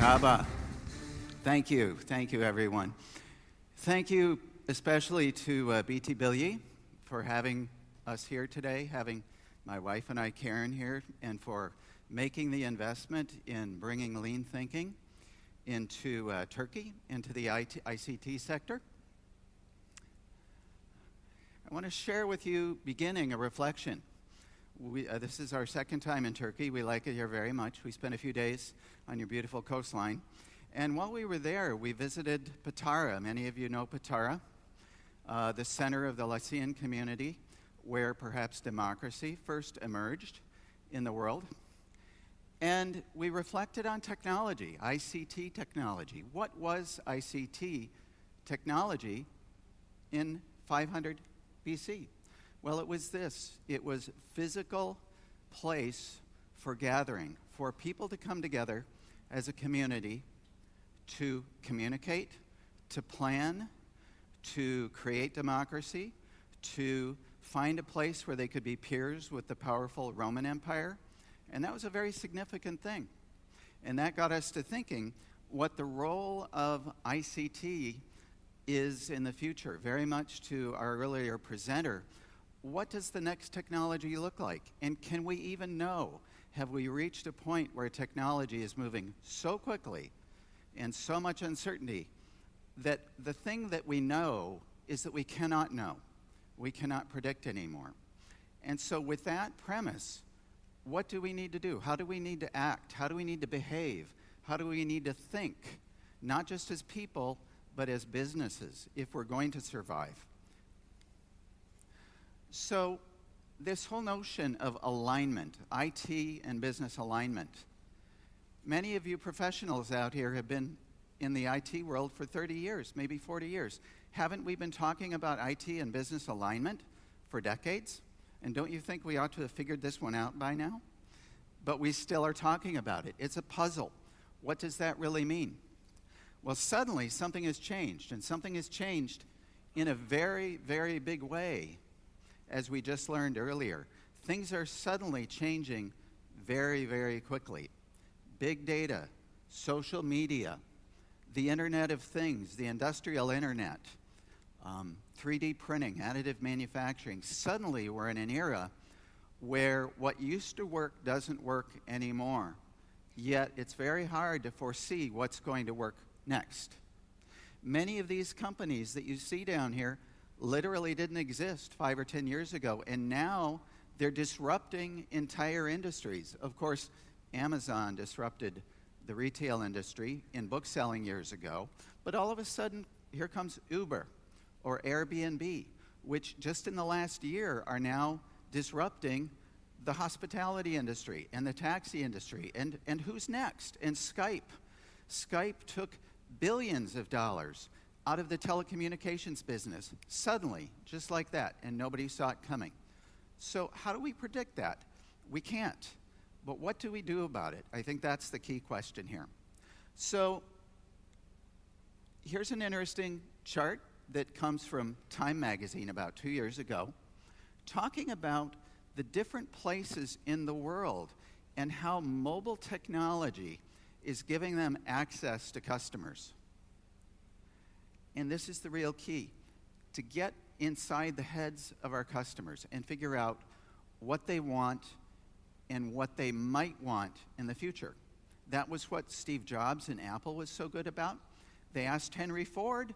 Merhaba. Thank you, everyone. Thank you especially to BT Bilgi for having us here today, having my wife and I, Karen, here, and for making the investment in bringing lean thinking into Turkey, into the ICT sector. I want to share with you, beginning, a reflection. This is our second time in Turkey. We like it here very much. We spent a few days on your beautiful coastline. And while we were there, we visited Patara. Many of you know Patara, the center of the Lycian community, where perhaps democracy first emerged in the world. And we reflected on technology, ICT technology. What was ICT technology in 500 BC? Well, it was this. It was physical place for gathering, for people to come together as a community to communicate, to plan, to create democracy, to find a place where they could be peers with the powerful Roman Empire. And that was a very significant thing. And that got us to thinking what the role of ICT is in the future. Very much to our earlier presenter, what does the next technology look like? And can we even know? Have we reached a point where technology is moving so quickly and so much uncertainty that the thing that we know is that we cannot know? We cannot predict anymore. And so with that premise, what do we need to do? How do we need to act? How do we need to behave? How do we need to think? Not just as people, but as businesses, if we're going to survive. So this whole notion of alignment, IT and business alignment, many of you professionals out here have been in the IT world for 30 years, maybe 40 years. Haven't we been talking about IT and business alignment for decades? And don't you think we ought to have figured this one out by now? But we still are talking about it. It's a puzzle. What does that really mean? Well, suddenly something has changed, and something has changed in a very, very big way. As we just learned earlier, things are suddenly changing very, very quickly. Big data, social media, the Internet of Things, the industrial internet, 3D printing, additive manufacturing. Suddenly we're in an era where what used to work doesn't work anymore. Yet it's very hard to foresee what's going to work next. Many of these companies that you see down here literally didn't exist 5 or 10 years ago, and now they're disrupting entire industries. Of course, Amazon disrupted the retail industry in book selling years ago, but all of a sudden, here comes Uber or Airbnb, which just in the last year are now disrupting the hospitality industry and the taxi industry. And who's next? And Skype. Skype took billions of dollars out of the telecommunications business, suddenly, just like that, and nobody saw it coming. So how do we predict that? We can't. But what do we do about it? I think that's the key question here. So here's an interesting chart that comes from Time magazine about 2 years ago, talking about the different places in the world and how mobile technology is giving them access to customers. And this is the real key, to get inside the heads of our customers and figure out what they want and what they might want in the future. That was what Steve Jobs and Apple was so good about. They asked Henry Ford,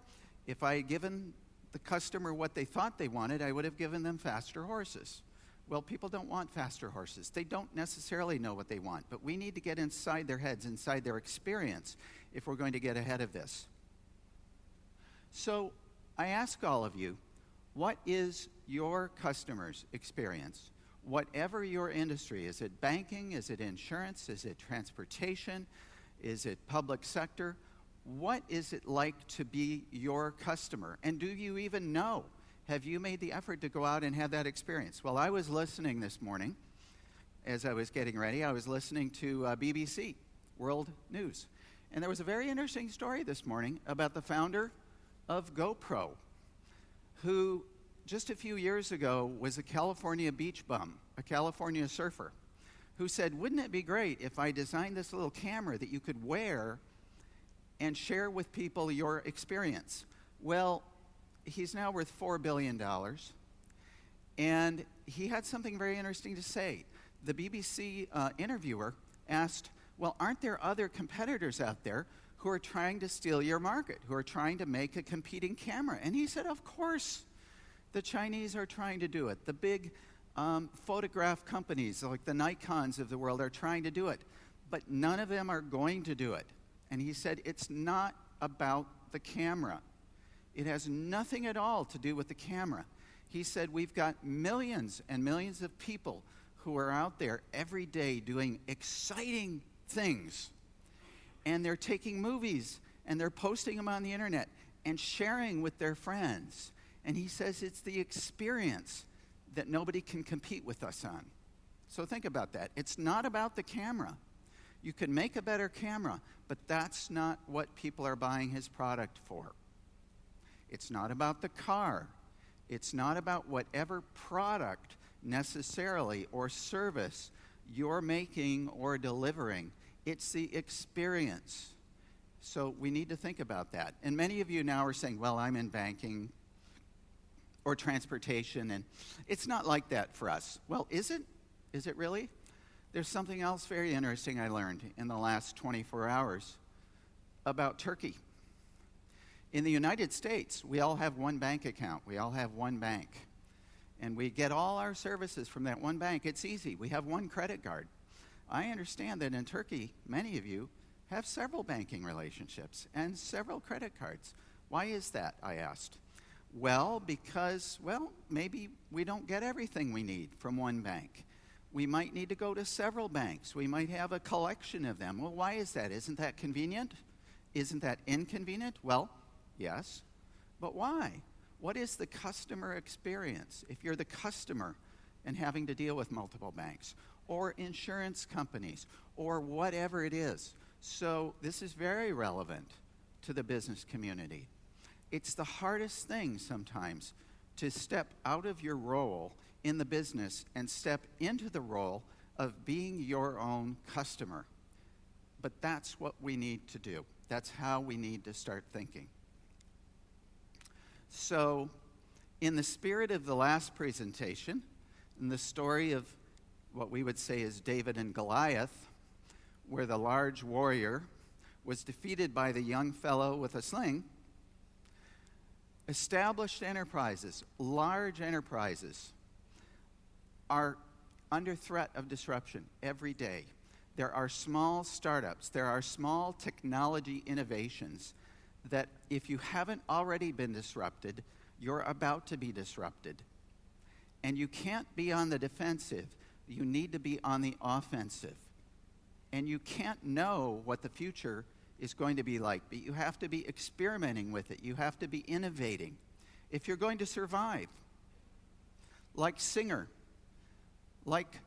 if I had given the customer what they thought they wanted, I would have given them faster horses. Well, people don't want faster horses. They don't necessarily know what they want, but we need to get inside their heads, inside their experience, if we're going to get ahead of this. So I ask all of you, what is your customer's experience? Whatever your industry, is it banking, is it insurance, is it transportation, is it public sector? What is it like to be your customer? And do you even know? Have you made the effort to go out and have that experience? Well, I was listening this morning, as I was getting ready, I was listening to BBC World News. And there was a very interesting story this morning about the founder of GoPro, who just a few years ago was a California beach bum, a California surfer, who said, wouldn't it be great if I designed this little camera that you could wear and share with people your experience. Well, he's now worth $4 billion, and he had something very interesting to say. The BBC interviewer asked, well, aren't there other competitors out there who are trying to steal your market, who are trying to make a competing camera? And he said, of course, the Chinese are trying to do it. The big photograph companies, like the Nikons of the world, are trying to do it. But none of them are going to do it. And he said, it's not about the camera. It has nothing at all to do with the camera. He said, we've got millions and millions of people who are out there every day doing exciting things. And they're taking movies and they're posting them on the internet and sharing with their friends. And he says it's the experience that nobody can compete with us on. So think about that. It's not about the camera. You can make a better camera, but that's not what people are buying his product for. It's not about the car. It's not about whatever product necessarily or service you're making or delivering. It's the experience. So we need to think about that. And many of you now are saying, well, I'm in banking or transportation, and it's not like that for us. Well, is it? Is it really? There's something else very interesting I learned in the last 24 hours about Turkey. In the United States, we all have one bank account. We all have one bank. And we get all our services from that one bank. It's easy. We have one credit card. I understand that in Turkey, many of you have several banking relationships and several credit cards. Why is that, I asked. Well, because, maybe we don't get everything we need from one bank. We might need to go to several banks. We might have a collection of them. Well, why is that? Isn't that convenient? Isn't that inconvenient? Well, yes. But why? What is the customer experience if you're the customer and having to deal with multiple banks or insurance companies or whatever it is? So this is very relevant to the business community. It's the hardest thing sometimes to step out of your role in the business and step into the role of being your own customer. But that's what we need to do. That's how we need to start thinking. So, in the spirit of the last presentation, in the story of what we would say is David and Goliath, where the large warrior was defeated by the young fellow with a sling, established enterprises, large enterprises, are under threat of disruption every day. There are small startups, there are small technology innovations that if you haven't already been disrupted, you're about to be disrupted. And you can't be on the defensive. You need to be on the offensive. And you can't know what the future is going to be like, but you have to be experimenting with it. You have to be innovating if you're going to survive. Like Singer, like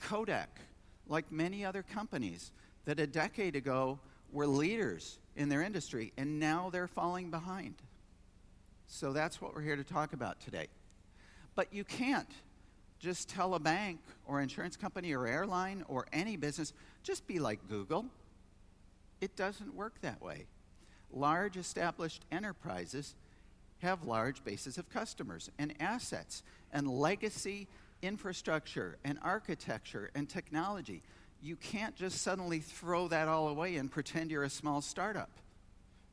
Kodak, like many other companies that a decade ago were leaders in their industry, and now they're falling behind. So that's what we're here to talk about today. But you can't just tell a bank or insurance company or airline or any business, just be like Google. It doesn't work that way. Large established enterprises have large bases of customers and assets and legacy infrastructure and architecture and technology. You can't just suddenly throw that all away and pretend you're a small startup.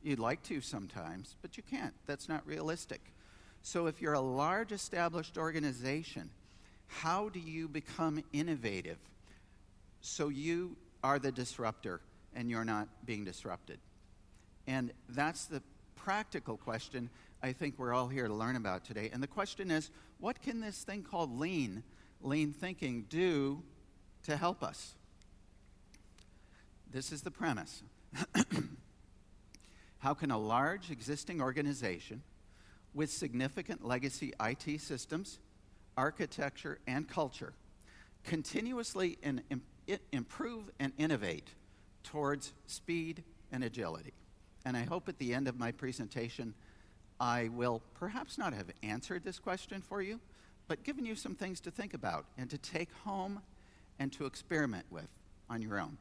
You'd like to sometimes, but you can't. That's not realistic. So if you're a large established organization, how do you become innovative so you are the disruptor and you're not being disrupted? And that's the practical question I think we're all here to learn about today. And the question is, what can this thing called lean thinking, do to help us? This is the premise. How can a large existing organization with significant legacy IT systems, architecture, and culture continuously improve and innovate towards speed and agility? And I hope at the end of my presentation, I will perhaps not have answered this question for you, but given you some things to think about and to take home and to experiment with on your own.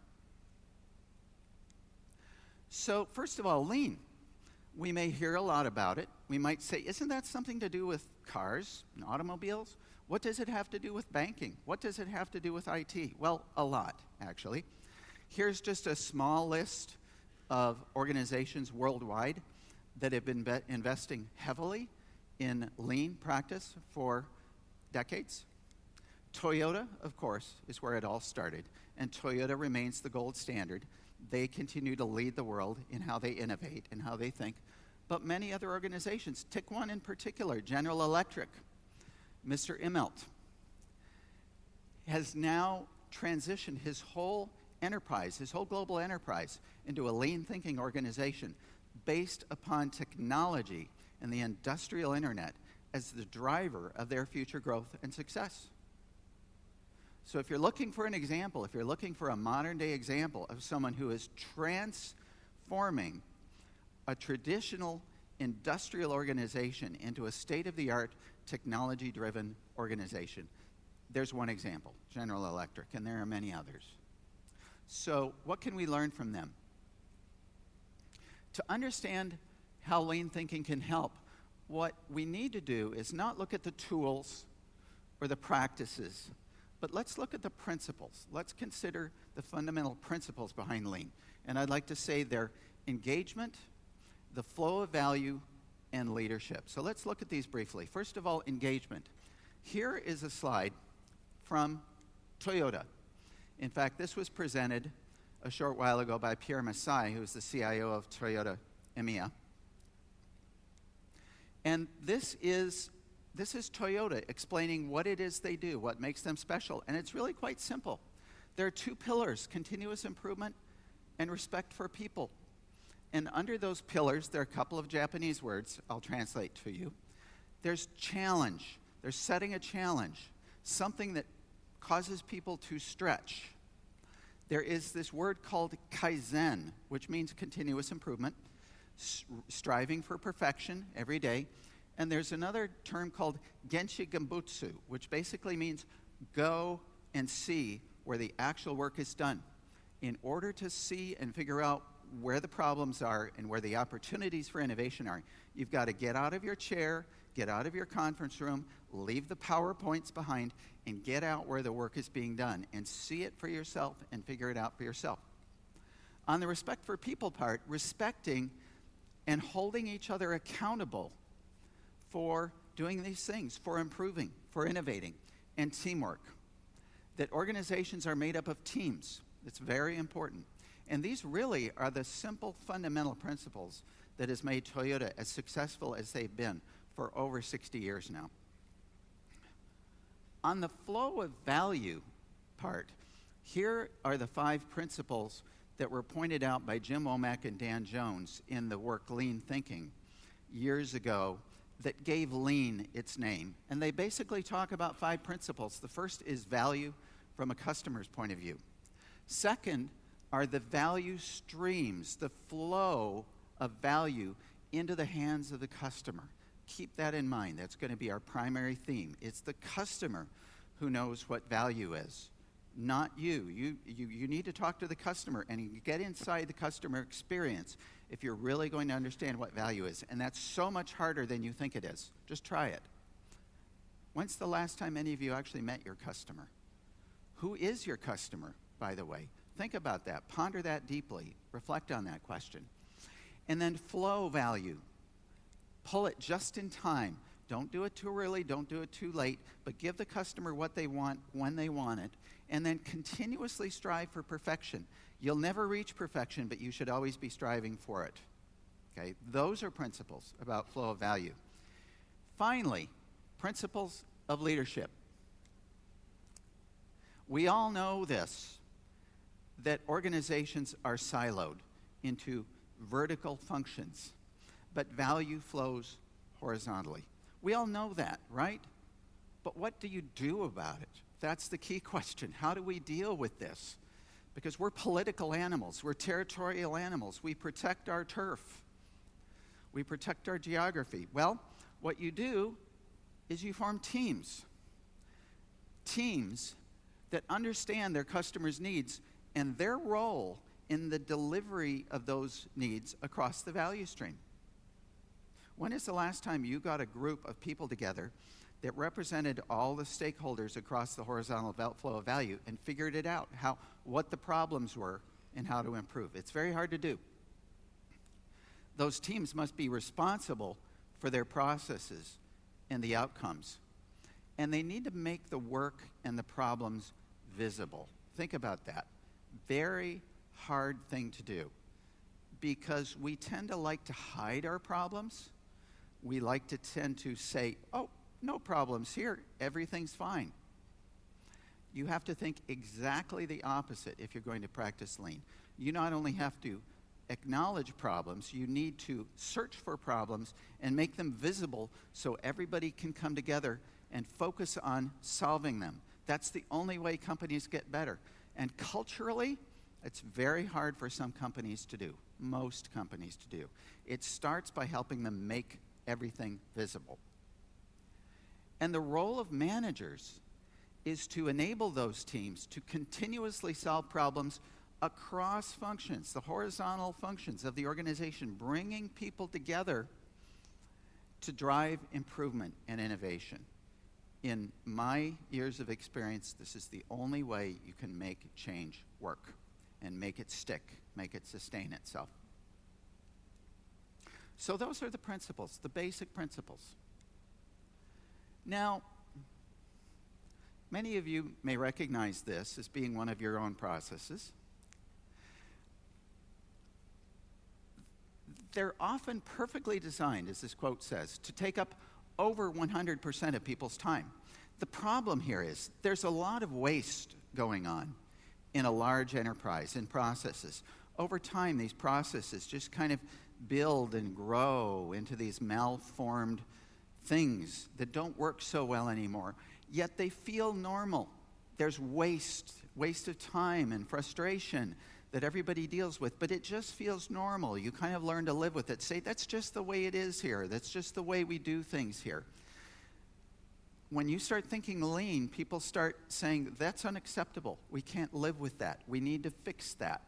So first of all, lean. We may hear a lot about it. We might say, isn't that something to do with cars and automobiles? What does it have to do with banking? What does it have to do with IT? Well, a lot, actually. Here's just a small list of organizations worldwide that have been investing heavily in lean practice for decades. Toyota, of course, is where it all started, and Toyota remains the gold standard. They continue to lead the world in how they innovate and how they think. But many other organizations, take one in particular, General Electric. Mr. Immelt has now transitioned his whole enterprise, his whole global enterprise, into a lean thinking organization based upon technology and the industrial internet as the driver of their future growth and success. So if you're looking for an example, if you're looking for a modern day example of someone who is transforming a traditional industrial organization into a state-of-the-art technology-driven organization, there's one example, General Electric, and there are many others. So what can we learn from them? To understand how lean thinking can help, what we need to do is not look at the tools or the practices, but let's look at the principles. Let's consider the fundamental principles behind lean. And I'd like to say they're engagement, the flow of value, and leadership. So let's look at these briefly. First of all, engagement. Here is a slide from Toyota. In fact, this was presented a short while ago by Pierre Masai, who is the CIO of Toyota EMEA. And this is Toyota explaining what it is they do, what makes them special, and it's really quite simple. There are two pillars, continuous improvement and respect for people. And under those pillars, there are a couple of Japanese words I'll translate to you. There's challenge. There's setting a challenge, something that causes people to stretch. There is this word called kaizen, which means continuous improvement, striving for perfection every day. And there's another term called genshi gambutsu, which basically means go and see where the actual work is done. In order to see and figure out where the problems are and where the opportunities for innovation are, you've got to get out of your chair, get out of your conference room, leave the PowerPoints behind, and get out where the work is being done and see it for yourself and figure it out for yourself. On the respect for people part, respecting and holding each other accountable for doing these things, for improving, for innovating, and teamwork. That organizations are made up of teams. It's very important. And these really are the simple fundamental principles that has made Toyota as successful as they've been for over 60 years now. On the flow of value part, here are the 5 principles that were pointed out by Jim Womack and Dan Jones in the work Lean Thinking years ago that gave lean its name. And they basically talk about 5 principles. The first is value from a customer's point of view. Second are the value streams, the flow of value into the hands of the customer. Keep that in mind. That's going to be our primary theme. It's the customer who knows what value is, not you. You need to talk to the customer and get inside the customer experience if you're really going to understand what value is. And that's so much harder than you think it is. Just try it. When's the last time any of you actually met your customer? Who is your customer, by the way? Think about that. Ponder that deeply. Reflect on that question. And then flow value. Pull it just in time. Don't do it too early, don't do it too late, but give the customer what they want when they want it, and then continuously strive for perfection. You'll never reach perfection, but you should always be striving for it. Okay? Those are principles about flow of value. Finally, principles of leadership. We all know this, that organizations are siloed into vertical functions, but value flows horizontally. We all know that, right? But what do you do about it? That's the key question. How do we deal with this? Because we're political animals. We're territorial animals. We protect our turf. We protect our geography. Well, what you do is you form teams. Teams that understand their customers' needs and their role in the delivery of those needs across the value stream. When is the last time you got a group of people together that represented all the stakeholders across the horizontal flow of value and figured it out, what the problems were and how to improve? It's very hard to do. Those teams must be responsible for their processes and the outcomes. And they need to make the work and the problems visible. Think about that. Very hard thing to do, because we tend to like to hide our problems. We like to tend to say, oh, no problems here, everything's fine. You have to think exactly the opposite if you're going to practice lean. You not only have to acknowledge problems, you need to search for problems and make them visible so everybody can come together and focus on solving them. That's the only way companies get better. And culturally, it's very hard for some companies to do, most companies to do. It starts by helping them make everything visible. And the role of managers is to enable those teams to continuously solve problems across functions, the horizontal functions of the organization, bringing people together to drive improvement and innovation. In my years of experience, this is the only way you can make change work and make it stick, make it sustain itself. So those are the principles, the basic principles. Now, many of you may recognize this as being one of your own processes. They're often perfectly designed, as this quote says, to take up over 100% of people's time. The problem here is there's a lot of waste going on in a large enterprise, in processes. Over time, these processes just kind of build and grow into these malformed things that don't work so well anymore, yet they feel normal. There's waste of time and frustration that everybody deals with, but it just feels normal. You kind of learn to live with it. Say, that's just the way it is here. That's just the way we do things here. When you start thinking lean, people start saying, that's unacceptable. We can't live with that. We need to fix that.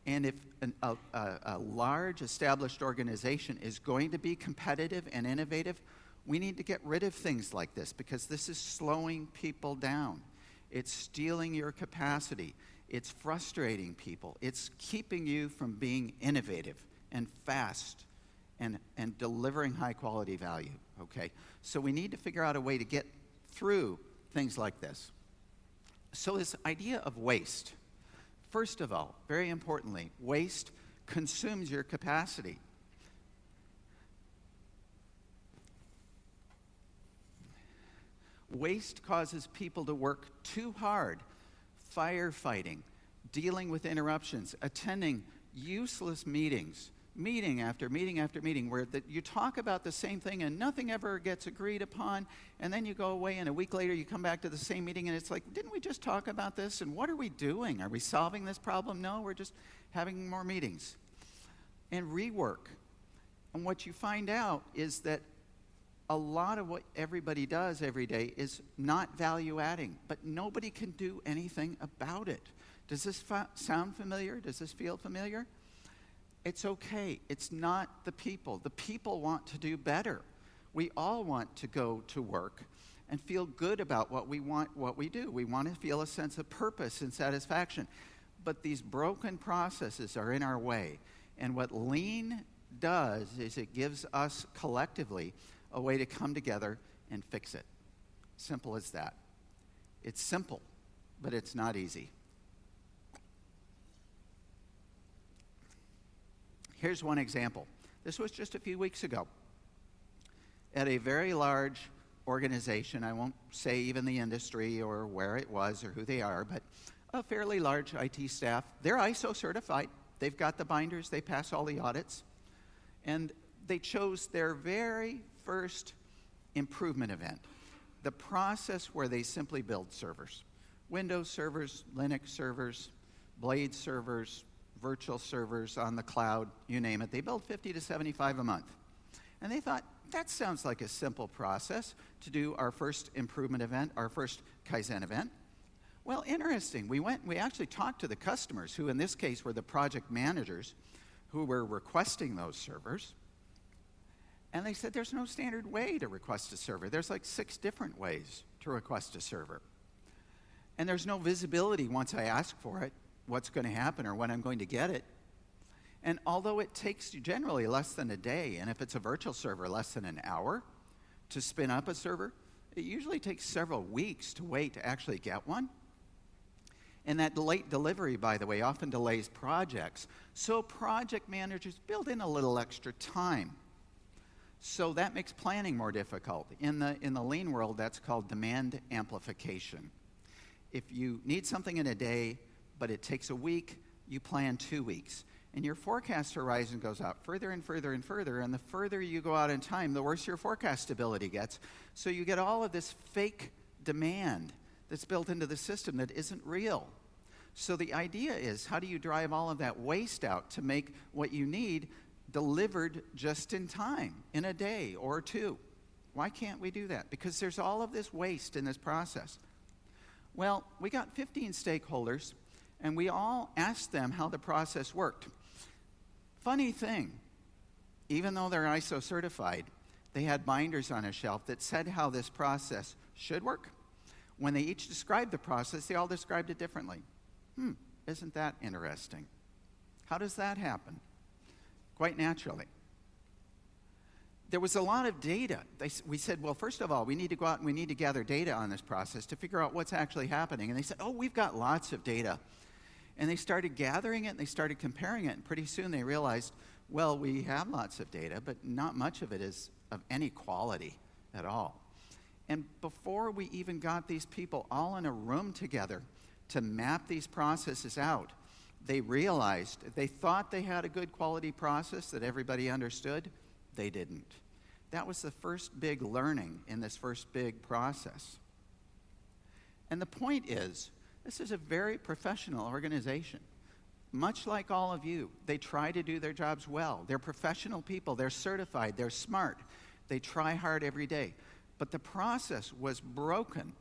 And if a large established organization is going to be competitive and innovative, we need to get rid of things like this, because this is slowing people down. It's stealing your capacity. It's frustrating people. It's keeping you from being innovative and fast and delivering high quality value, okay? So we need to figure out a way to get through things like this. So this idea of waste, first of all, very importantly, waste consumes your capacity. Waste causes people to work too hard, firefighting, dealing with interruptions, attending useless meetings, meeting after meeting after meeting, where you talk about the same thing and nothing ever gets agreed upon, and then you go away and a week later you come back to the same meeting and it's like, didn't we just talk about this? And what are we doing? Are we solving this problem? No, we're just having more meetings. And rework. And what you find out is that a lot of what everybody does every day is not value adding, but nobody can do anything about it. Does this sound familiar? Does this feel familiar? It's okay. It's not the people. The people want to do better. We all want to go to work and feel good about what we want, what we do. We want to feel a sense of purpose and satisfaction. But these broken processes are in our way. And what lean does is it gives us collectively a way to come together and fix it. Simple as that. It's simple, but it's not easy. Here's one example. This was just a few weeks ago. At a very large organization, I won't say even the industry or where it was or who they are, but a fairly large IT staff. They're ISO certified. They've got the binders. They pass all the audits. And they chose their very first improvement event, the process where they simply build servers. Windows servers, Linux servers, Blade servers, virtual servers on the cloud, you name it. They build 50 to 75 a month. And they thought, that sounds like a simple process to do our first improvement event, our first Kaizen event. Well, interesting. We actually talked to the customers, who in this case were the project managers who were requesting those servers. And they said there's no standard way to request a server. There's like 6 different ways to request a server. And there's no visibility once I ask for it, what's going to happen or when I'm going to get it. And although it takes generally less than a day, and if it's a virtual server, less than an hour to spin up a server, it usually takes several weeks to wait to actually get one. And that late delivery, by the way, often delays projects. So project managers build in a little extra time. So that makes planning more difficult. In the lean world, that's called demand amplification. If you need something in a day, but it takes a week, you plan 2 weeks. And your forecast horizon goes out further and further and further, and the further you go out in time, the worse your forecast stability gets. So you get all of this fake demand that's built into the system that isn't real. So the idea is, how do you drive all of that waste out to make what you need delivered just in time, in a day or 2? Why can't we do that? Because there's all of this waste in this process. Well, we got 15 stakeholders, and we all asked them how the process worked. Funny thing, even though they're ISO certified, they had binders on a shelf that said how this process should work. When they each described the process, they all described it differently. Isn't that interesting? How does that happen? Quite naturally. There was a lot of data. We said, well, first of all, we need to go out and we need to gather data on this process to figure out what's actually happening. And they said, oh, we've got lots of data. And they started gathering it, and they started comparing it, and pretty soon they realized, well, we have lots of data, but not much of it is of any quality at all. And before we even got these people all in a room together to map these processes out, they realized they thought they had a good quality process that everybody understood. They didn't. That was the first big learning in this first big process. And the point is, this is a very professional organization. Much like all of you, they try to do their jobs well. They're professional people. They're certified. They're smart. They try hard every day. But the process was broken.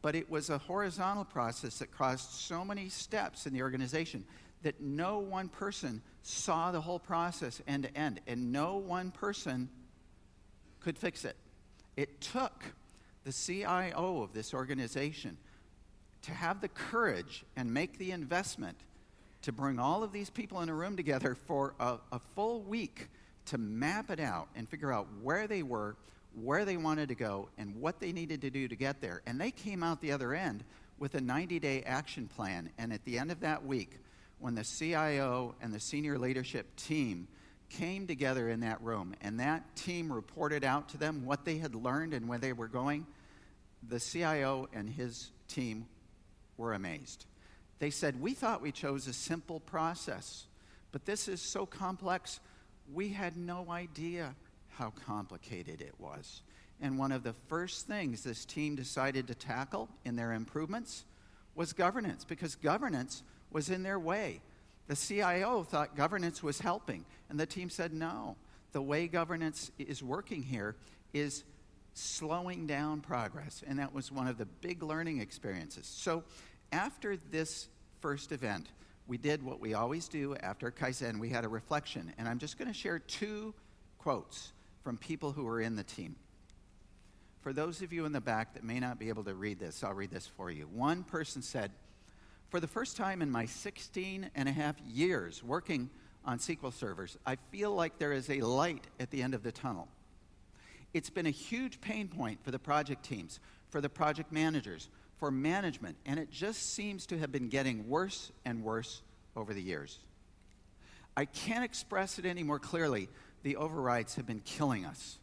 But it was a horizontal process that caused so many steps in the organization that no one person saw the whole process end to end, and no one person could fix it. It took the CIO of this organization to have the courage and make the investment to bring all of these people in a room together for a full week to map it out and figure out where they were, where they wanted to go, and what they needed to do to get there. And they came out the other end with a 90-day action plan. And at the end of that week, when the CIO and the senior leadership team came together in that room, and that team reported out to them what they had learned and where they were going, the CIO and his team were amazed. They said, we thought we chose a simple process, but this is so complex, we had no idea how complicated it was. And one of the first things this team decided to tackle in their improvements was governance, because governance was in their way. The CIO thought governance was helping, and the team said, no, the way governance is working here is slowing down progress. And that was one of the big learning experiences. So after this first event, we did what we always do after Kaizen. We had a reflection, and I'm just going to share 2 quotes from people who were in the team. For those of you in the back that may not be able to read this, I'll read this for you. One person said, for the first time in my 16 and a half years working on SQL servers, I feel like there is a light at the end of the tunnel. It's been a huge pain point for the project teams, for the project managers, for management, and it just seems to have been getting worse and worse over the years. I can't express it any more clearly. The overrides have been killing us.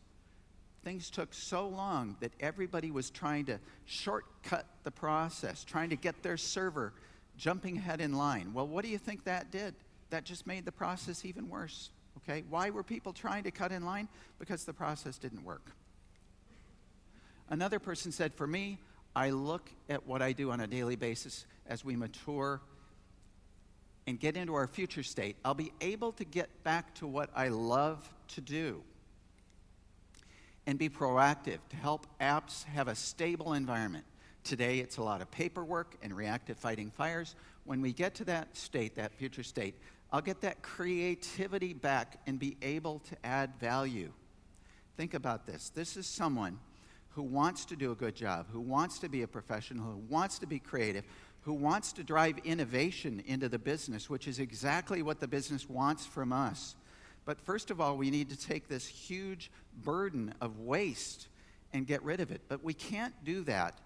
Things took so long that everybody was trying to shortcut the process, trying to get their server jumping ahead in line. Well, what do you think that did? That just made the process even worse. Okay? Why were people trying to cut in line? Because the process didn't work. Another person said, for me, I look at what I do on a daily basis as we mature and get into our future state. I'll be able to get back to what I love to do and be proactive to help apps have a stable environment, Today, it's a lot of paperwork and reactive fighting fires. When we get to that state, that future state, I'll get that creativity back and be able to add value. Think about this. This is someone who wants to do a good job, who wants to be a professional, who wants to be creative, who wants to drive innovation into the business, which is exactly what the business wants from us. But first of all, we need to take this huge burden of waste and get rid of it. But we can't do that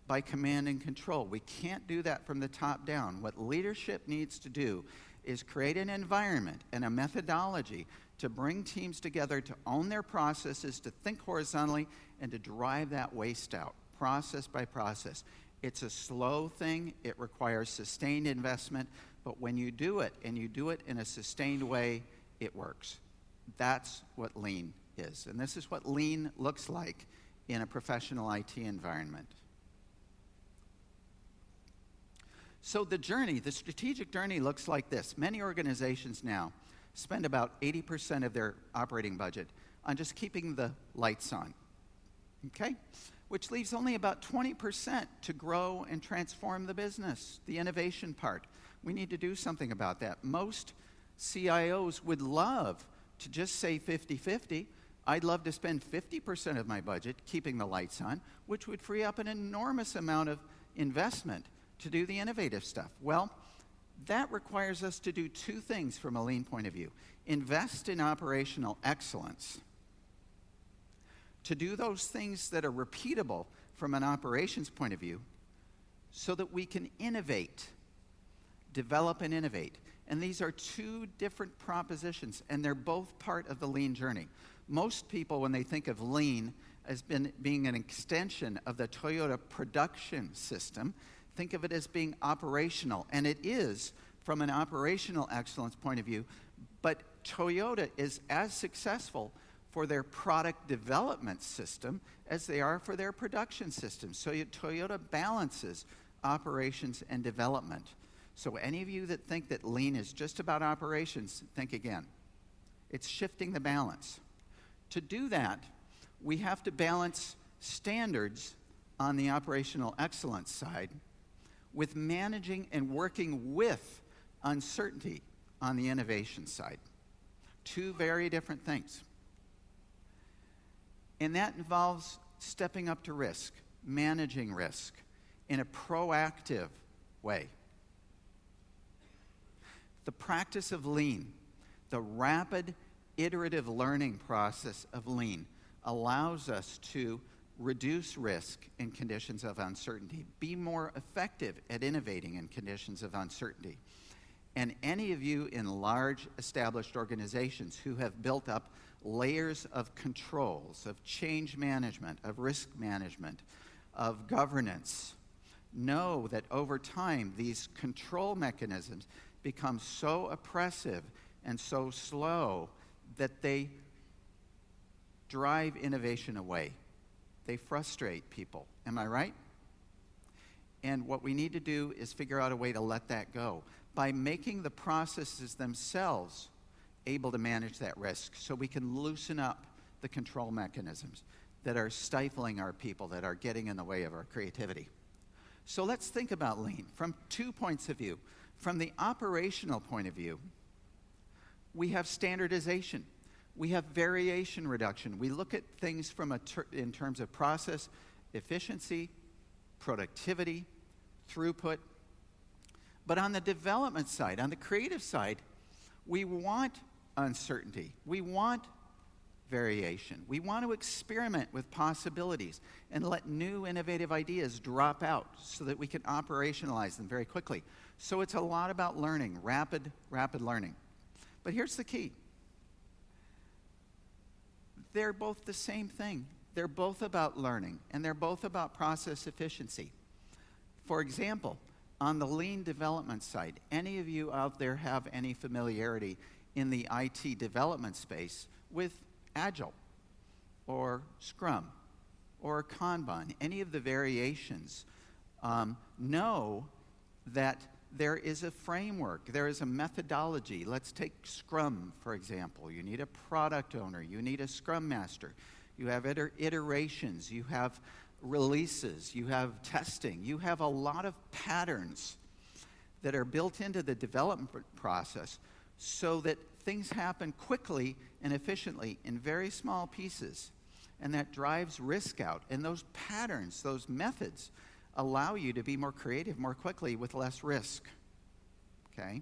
by command and control. We can't do that from the top down. What leadership needs to do is create an environment and a methodology to bring teams together to own their processes, to think horizontally, and to drive that waste out, process by process. It's a slow thing. It requires sustained investment. But when you do it, and you do it in a sustained way, it works. That's what lean is. And this is what lean looks like in a professional IT environment. So the journey, the strategic journey looks like this. Many organizations now spend about 80% of their operating budget on just keeping the lights on, okay? Which leaves only about 20% to grow and transform the business, the innovation part. We need to do something about that. Most CIOs would love to just say 50-50. I'd love to spend 50% of my budget keeping the lights on, which would free up an enormous amount of investment to do the innovative stuff. Well, that requires us to do two things from a lean point of view. Invest in operational excellence, to do those things that are repeatable from an operations point of view, so that we can innovate, develop and innovate. And these are two different propositions, and they're both part of the lean journey. Most people, when they think of lean as being an extension of the Toyota production system, think of it as being operational, and it is from an operational excellence point of view, but Toyota is as successful for their product development system as they are for their production system. So Toyota balances operations and development. So any of you that think that lean is just about operations, think again. It's shifting the balance. To do that, we have to balance standards on the operational excellence side with managing and working with uncertainty on the innovation side. Two very different things. And that involves stepping up to risk, managing risk in a proactive way. The practice of lean, the rapid iterative learning process of lean, allows us to reduce risk in conditions of uncertainty, be more effective at innovating in conditions of uncertainty. And any of you in large established organizations who have built up layers of controls, of change management, of risk management, of governance, know that over time these control mechanisms become so oppressive and so slow that they drive innovation away. They frustrate people. Am I right? And what we need to do is figure out a way to let that go by making the processes themselves able to manage that risk, so we can loosen up the control mechanisms that are stifling our people, that are getting in the way of our creativity. So let's think about lean from 2 points of view. From the operational point of view, we have standardization. We have variation reduction. We look at things from in terms of process, efficiency, productivity, throughput. But on the development side, on the creative side, we want uncertainty. We want variation. We want to experiment with possibilities and let new innovative ideas drop out so that we can operationalize them very quickly. So it's a lot about learning, rapid learning. But here's the key. They're both the same thing. They're both about learning, and they're both about process efficiency. For example, on the lean development side, any of you out there have any familiarity in the IT development space with Agile or Scrum or Kanban, any of the variations, know that there is a framework, there is a methodology. Let's take Scrum, for example. You need a product owner, you need a Scrum Master, you have iterations, you have releases, you have testing, you have a lot of patterns that are built into the development process so that things happen quickly and efficiently in very small pieces. And that drives risk out. And those patterns, those methods, allow you to be more creative more quickly with less risk. Okay?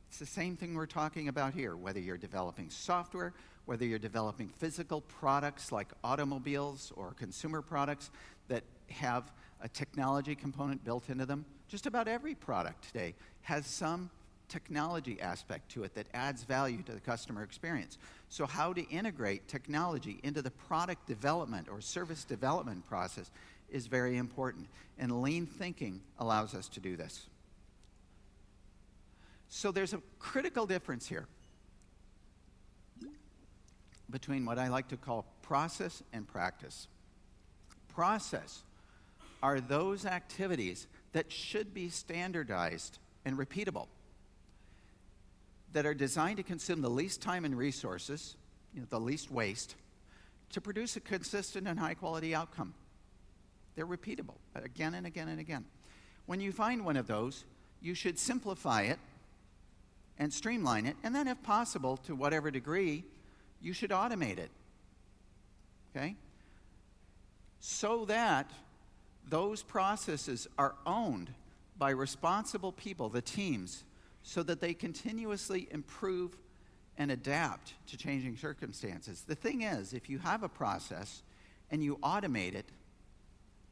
It's the same thing we're talking about here, whether you're developing software, whether you're developing physical products like automobiles or consumer products that have a technology component built into them. Just about every product today has some technology aspect to it that adds value to the customer experience. So how to integrate technology into the product development or service development process is very important. And lean thinking allows us to do this. So there's a critical difference here between what I like to call process and practice. Process are those activities that should be standardized and repeatable, that are designed to consume the least time and resources, the least waste, to produce a consistent and high-quality outcome. They're repeatable again and again and again. When you find one of those, you should simplify it and streamline it, and then if possible, to whatever degree, you should automate it, okay? So that those processes are owned by responsible people, the teams, so that they continuously improve and adapt to changing circumstances. The thing is, if you have a process and you automate it,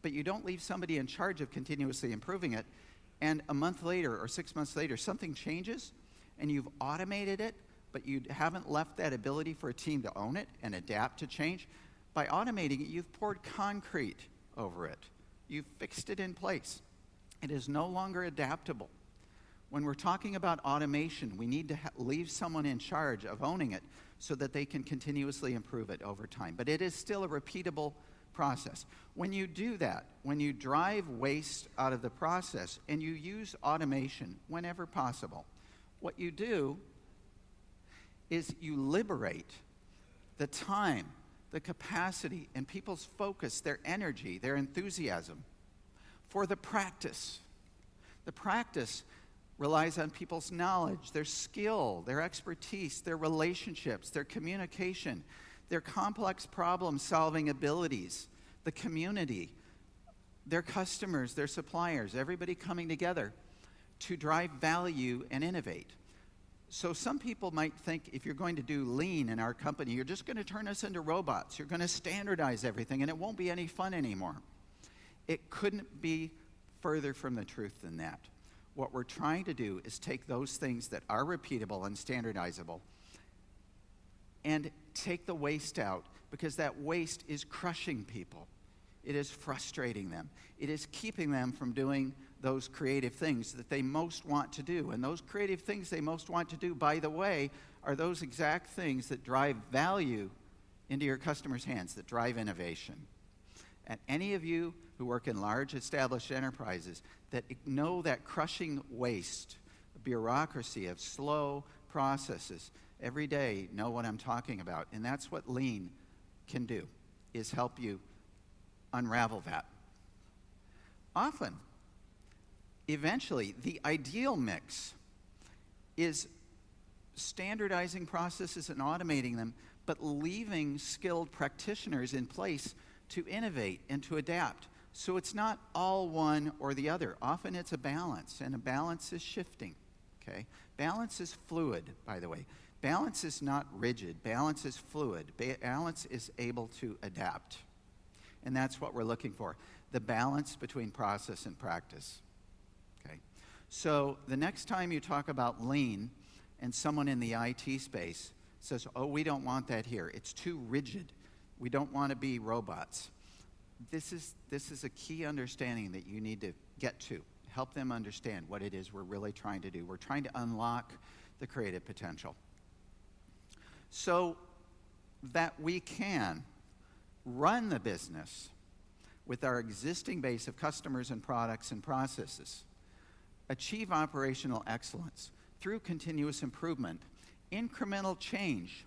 but you don't leave somebody in charge of continuously improving it, and a month later or 6 months later something changes, and you've automated it, but you haven't left that ability for a team to own it and adapt to change, by automating it, you've poured concrete over it. You've fixed it in place. It is no longer adaptable. When we're talking about automation, we need to leave someone in charge of owning it so that they can continuously improve it over time. But it is still a repeatable process. When you do that, when you drive waste out of the process and you use automation whenever possible, what you do is you liberate the time, the capacity, and people's focus, their energy, their enthusiasm for the practice. The practice relies on people's knowledge, their skill, their expertise, their relationships, their communication, their complex problem-solving abilities, the community, their customers, their suppliers, everybody coming together to drive value and innovate. So some people might think if you're going to do lean in our company, you're just going to turn us into robots. You're going to standardize everything, and it won't be any fun anymore. It couldn't be further from the truth than that. What we're trying to do is take those things that are repeatable and standardizable and take the waste out, because that waste is crushing people. It is frustrating them. It is keeping them from doing those creative things that they most want to do. And those creative things they most want to do, by the way, are those exact things that drive value into your customers' hands, that drive innovation. And any of you who work in large established enterprises that know that crushing waste, the bureaucracy of slow processes, every day know what I'm talking about. And that's what lean can do, is help you unravel that. Often, eventually, the ideal mix is standardizing processes and automating them, but leaving skilled practitioners in place to innovate and to adapt. So it's not all one or the other. Often it's a balance, and a balance is shifting, okay? Balance is fluid, by the way. Balance is not rigid. Balance is fluid. Balance is able to adapt. And that's what we're looking for, the balance between process and practice, okay? So the next time you talk about lean and someone in the IT space says, oh, we don't want that here. It's too rigid. We don't want to be robots. This is a key understanding that you need to get to. Help them understand what it is we're really trying to do. We're trying to unlock the creative potential so that we can run the business with our existing base of customers and products and processes, achieve operational excellence through continuous improvement, incremental change,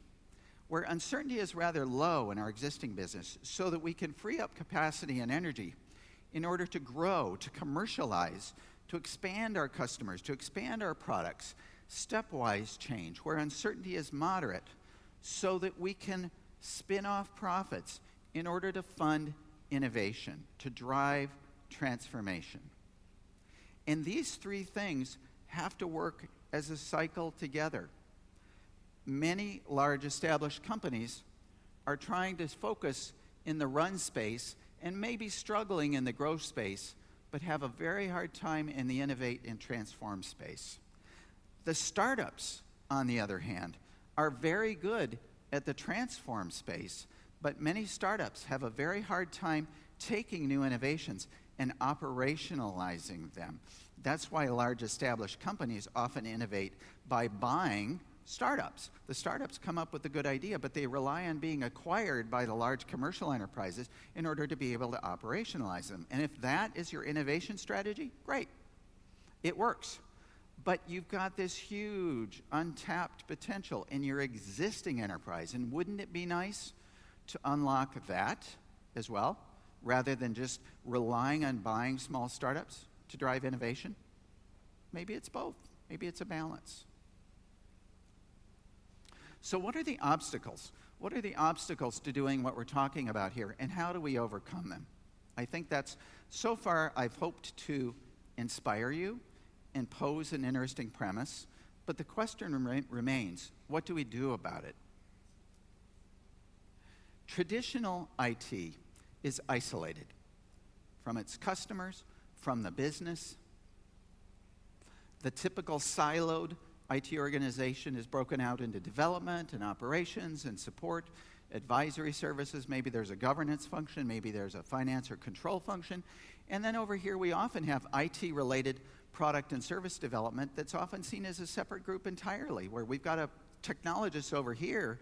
where uncertainty is rather low in our existing business so that we can free up capacity and energy in order to grow, to commercialize, to expand our customers, to expand our products. Stepwise change where uncertainty is moderate so that we can spin off profits in order to fund innovation, to drive transformation. And these three things have to work as a cycle together. Many large established companies are trying to focus in the run space and maybe struggling in the growth space, but have a very hard time in the innovate and transform space. The startups, on the other hand, are very good at the transform space, but many startups have a very hard time taking new innovations and operationalizing them. That's why large established companies often innovate by buying startups. The startups come up with a good idea, but they rely on being acquired by the large commercial enterprises in order to be able to operationalize them. And if that is your innovation strategy, great. It works. But you've got this huge untapped potential in your existing enterprise. And wouldn't it be nice to unlock that as well, rather than just relying on buying small startups to drive innovation? Maybe it's both. Maybe it's a balance. So what are the obstacles? What are the obstacles to doing what we're talking about here, and how do we overcome them? I think that's, so far, I've hoped to inspire you and pose an interesting premise, but the question remains, what do we do about it? Traditional IT is isolated from its customers, from the business. The typical siloed IT organization is broken out into development and operations and support, advisory services. Maybe there's a governance function, maybe there's a finance or control function. And then over here we often have IT-related product and service development that's often seen as a separate group entirely, where we've got technologists over here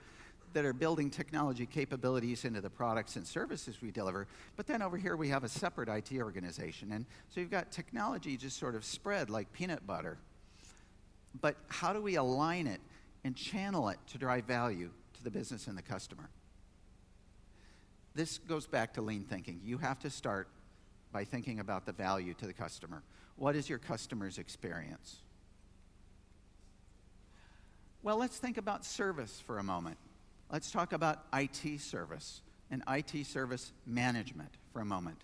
that are building technology capabilities into the products and services we deliver, but then over here we have a separate IT organization. And so you've got technology just sort of spread like peanut butter. But how do we align it and channel it to drive value to the business and the customer? This goes back to lean thinking. You have to start by thinking about the value to the customer. What is your customer's experience? Well, let's think about service for a moment. Let's talk about IT service and IT service management for a moment.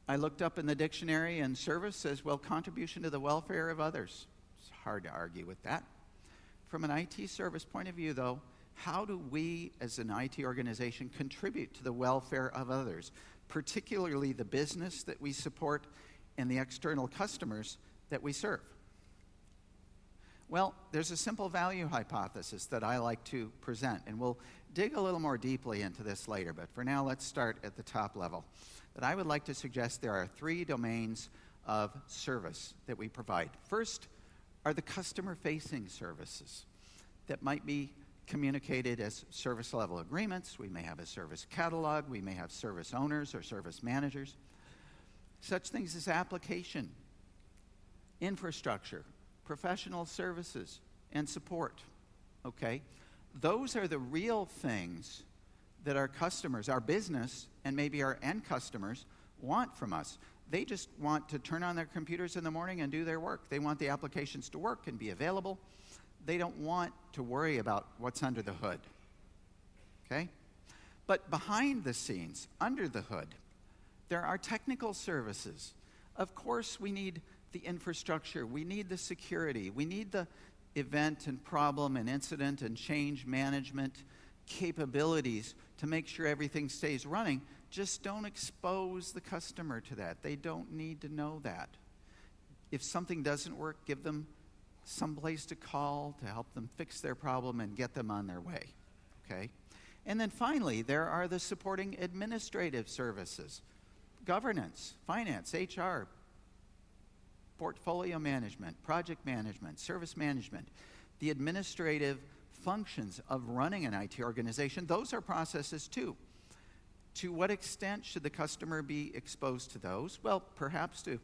I looked up in the dictionary, and service says, well, contribution to the welfare of others. It's hard to argue with that. From an IT service point of view, though, how do we as an IT organization contribute to the welfare of others, particularly the business that we support and the external customers that we serve? Well, there's a simple value hypothesis that I like to present, and we'll dig a little more deeply into this later, but for now, let's start at the top level. That I would like to suggest there are three domains of service that we provide. First are the customer-facing services that might be communicated as service level agreements. We may have a service catalog. We may have service owners or service managers. Such things as application, infrastructure, professional services, and support, okay? Those are the real things that our customers, our business, and maybe our end customers want from us. They just want to turn on their computers in the morning and do their work. They want the applications to work and be available. They don't want to worry about what's under the hood, okay? But behind the scenes, under the hood, there are technical services. Of course, we need the infrastructure, we need the security, we need the event and problem and incident and change management capabilities to make sure everything stays running. Just don't expose the customer to that. They don't need to know that. If something doesn't work, give them some place to call to help them fix their problem and get them on their way, okay? And then finally, there are the supporting administrative services, governance, finance, HR, portfolio management, project management, service management, the administrative functions of running an IT organization. Those are processes too. To what extent should the customer be exposed to those? Well, perhaps to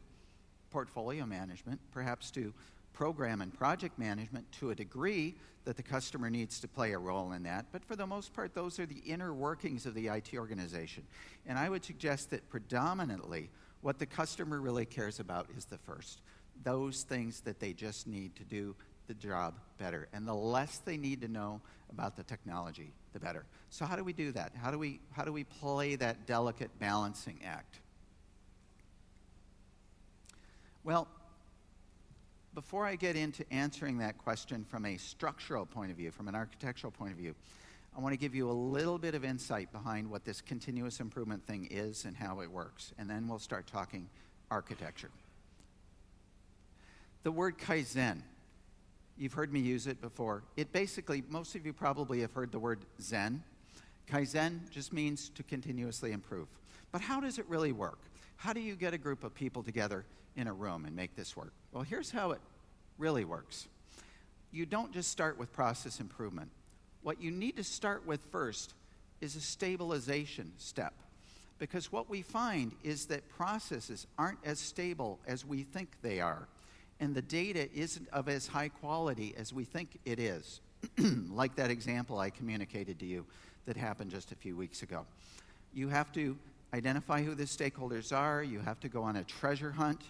portfolio management, perhaps to program and project management to a degree that the customer needs to play a role in that, but for the most part, those are the inner workings of the IT organization. And I would suggest that predominantly, what the customer really cares about is the first. Those things that they just need to do the job better. And the less they need to know about the technology, the better. So how do we do that? How do we play that delicate balancing act? Well, before I get into answering that question from a structural point of view, from an architectural point of view, I want to give you a little bit of insight behind what this continuous improvement thing is and how it works. And then we'll start talking architecture. The word Kaizen, you've heard me use it before. It basically, most of you probably have heard the word Zen. Kaizen just means to continuously improve. But how does it really work? How do you get a group of people together in a room and make this work? Well, here's how it really works. You don't just start with process improvement. What you need to start with first is a stabilization step. Because what we find is that processes aren't as stable as we think they are. And the data isn't of as high quality as we think it is. Like that example I communicated to you that happened just a few weeks ago. You have to identify who the stakeholders are. You have to go on a treasure hunt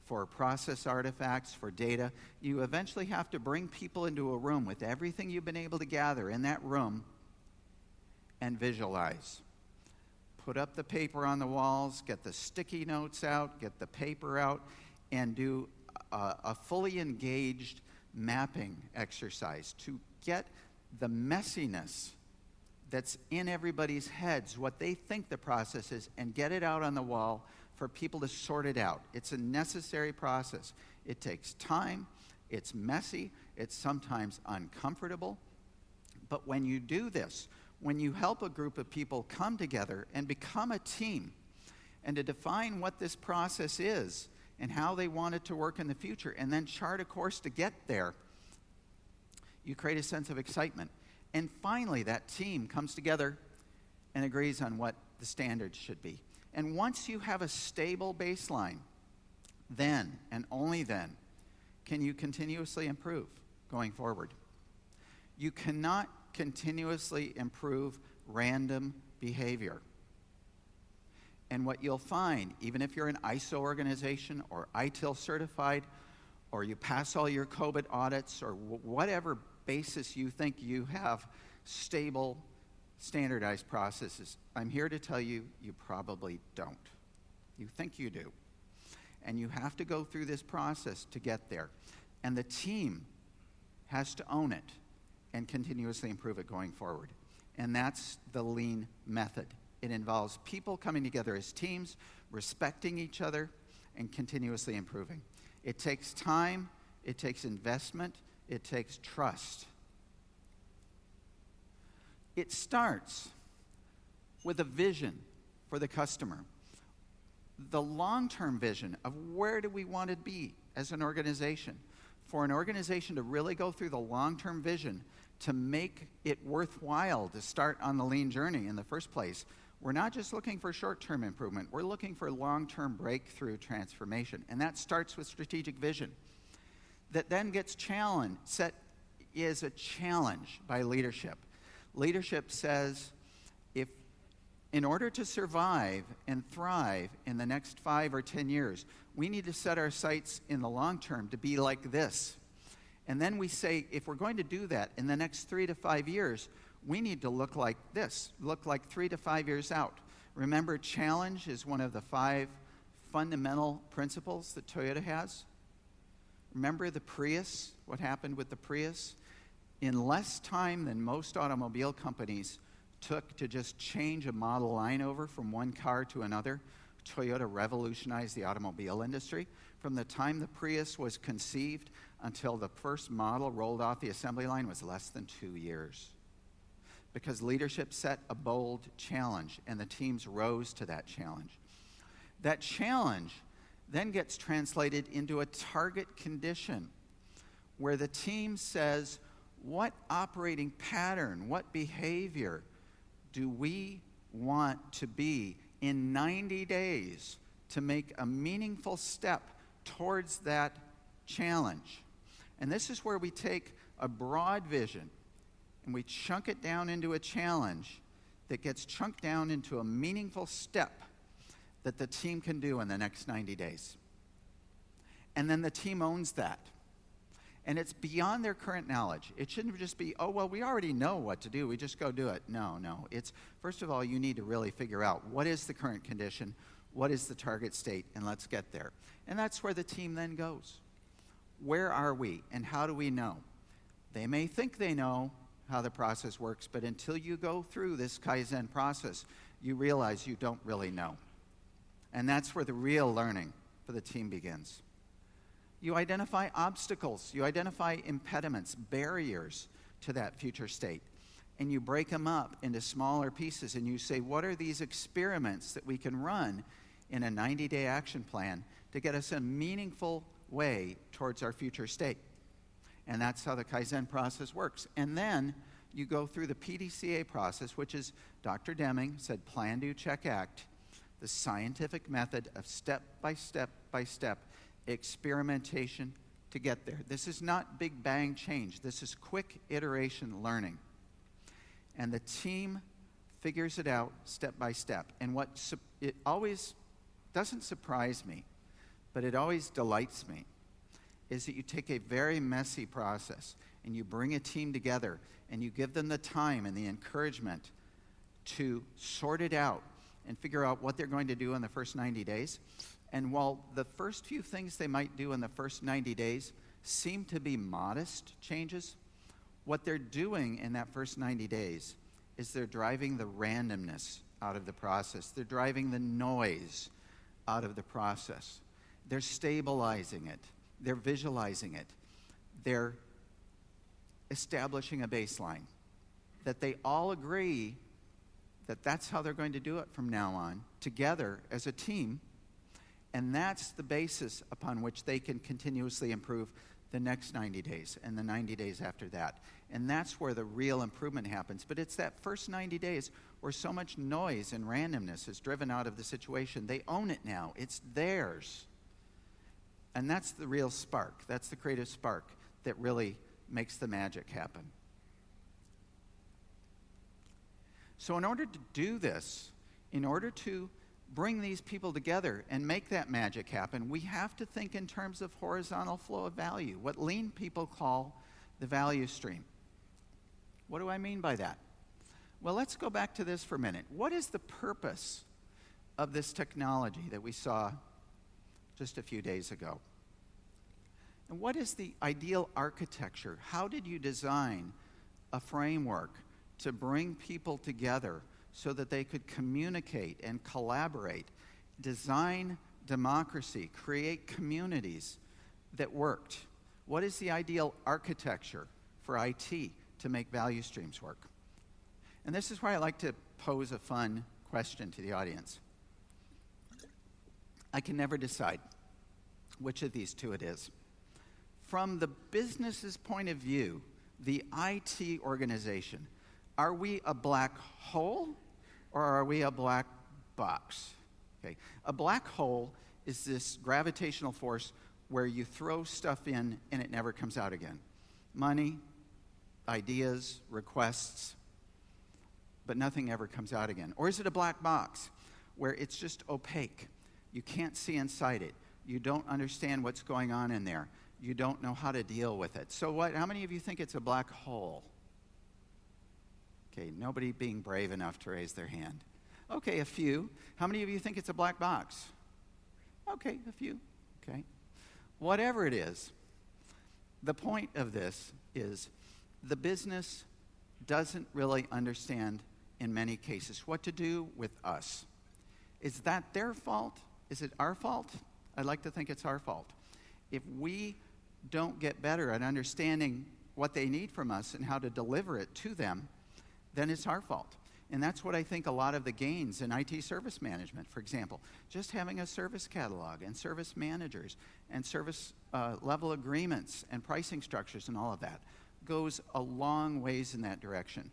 for process artifacts, for data. You eventually have to bring people into a room with everything you've been able to gather in that room and visualize. Put up the paper on the walls, get the sticky notes out, get the paper out, and do a fully engaged mapping exercise to get the messiness that's in everybody's heads, what they think the process is, and get it out on the wall for people to sort it out. It's a necessary process. It takes time, it's messy, it's sometimes uncomfortable. But when you do this, when you help a group of people come together and become a team, and to define what this process is and how they want it to work in the future, and then chart a course to get there, you create a sense of excitement. And finally, that team comes together and agrees on what the standards should be. And once you have a stable baseline, then, and only then, can you continuously improve going forward. You cannot continuously improve random behavior. And what you'll find, even if you're an ISO organization or ITIL certified, or you pass all your COVID audits, or whatever basis you think you have stable, standardized processes, I'm here to tell you, you probably don't. You think you do. And you have to go through this process to get there. And the team has to own it and continuously improve it going forward. And that's the lean method. It involves people coming together as teams, respecting each other, and continuously improving. It takes time, it takes investment, it takes trust. It starts with a vision for the customer. The long-term vision of where do we want to be as an organization. For an organization to really go through the long-term vision to make it worthwhile to start on the lean journey in the first place, we're not just looking for short-term improvement, we're looking for long-term breakthrough transformation. And that starts with strategic vision. That then gets set as a challenge by leadership. Leadership says, if in order to survive and thrive in the next 5 or 10 years, we need to set our sights in the long term to be like this. And then we say, if we're going to do that in the next 3 to 5 years, we need to look like this, look like 3 to 5 years out. Remember, challenge is one of the 5 fundamental principles that Toyota has. Remember the Prius, what happened with the Prius? In less time than most automobile companies took to just change a model line over from one car to another, Toyota revolutionized the automobile industry. From the time the Prius was conceived until the first model rolled off the assembly line was less than 2 years. Because leadership set a bold challenge, and the teams rose to that challenge. That challenge then gets translated into a target condition where the team says, what operating pattern, what behavior do we want to be in 90 days to make a meaningful step towards that challenge? And this is where we take a broad vision and we chunk it down into a challenge that gets chunked down into a meaningful step that the team can do in the next 90 days. And then the team owns that. And it's beyond their current knowledge. It shouldn't just be, oh, well, we already know what to do. We just go do it. No. It's, first of all, you need to really figure out what is the current condition, what is the target state, and let's get there. And that's where the team then goes. Where are we, and how do we know? They may think they know how the process works, but until you go through this Kaizen process, you realize you don't really know. And that's where the real learning for the team begins. You identify obstacles, you identify impediments, barriers to that future state, and you break them up into smaller pieces, and you say, what are these experiments that we can run in a 90-day action plan to get us a meaningful way towards our future state? And that's how the Kaizen process works. And then you go through the PDCA process, which is Dr. Deming said, plan, do, check, act, the scientific method of step by step experimentation to get there. This is not big bang change. This is quick iteration learning. And the team figures it out step by step. And it always doesn't surprise me, but it always delights me, is that you take a very messy process and you bring a team together and you give them the time and the encouragement to sort it out and figure out what they're going to do in the first 90 days. And while the first few things they might do in the first 90 days seem to be modest changes, what they're doing in that first 90 days is they're driving the randomness out of the process. They're driving the noise out of the process. They're stabilizing it. They're visualizing it. They're establishing a baseline that they all agree that that's how they're going to do it from now on, together as a team. And that's the basis upon which they can continuously improve the next 90 days and the 90 days after that. And that's where the real improvement happens. But it's that first 90 days where so much noise and randomness is driven out of the situation. They own it now. It's theirs. And that's the real spark. That's the creative spark that really makes the magic happen. So in order to do this, in order to bring these people together and make that magic happen, we have to think in terms of horizontal flow of value, what lean people call the value stream. What do I mean by that? Well, let's go back to this for a minute. What is the purpose of this technology that we saw just a few days ago? And what is the ideal architecture? How did you design a framework to bring people together so that they could communicate and collaborate, design democracy, create communities that worked? What is the ideal architecture for IT to make value streams work? And this is why I like to pose a fun question to the audience. I can never decide which of these two it is. From the business's point of view, the IT organization, are we a black hole or are we a black box? Okay. A black hole is this gravitational force where you throw stuff in and it never comes out again. Money, ideas, requests, but nothing ever comes out again. Or is it a black box where it's just opaque? You can't see inside it. You don't understand what's going on in there. You don't know how to deal with it. So what? How many of you think it's a black hole? Okay, nobody being brave enough to raise their hand. Okay, a few. How many of you think it's a black box? Okay, a few. Okay. Whatever it is, the point of this is the business doesn't really understand, in many cases, what to do with us. Is that their fault? Is it our fault? I'd like to think it's our fault. If we don't get better at understanding what they need from us and how to deliver it to them, then it's our fault. And that's what I think a lot of the gains in IT service management, for example, just having a service catalog and service managers and service level agreements and pricing structures and all of that goes a long ways in that direction.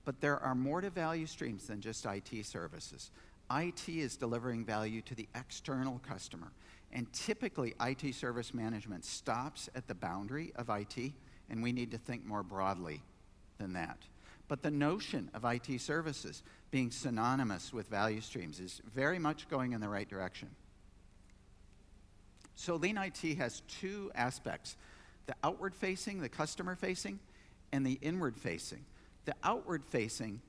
But there are more to value streams than just IT services. IT is delivering value to the external customer. And typically, IT service management stops at the boundary of IT, and we need to think more broadly than that. But the notion of IT services being synonymous with value streams is very much going in the right direction. So Lean IT has two aspects: the outward-facing, the customer-facing, and the inward-facing. The outward-facing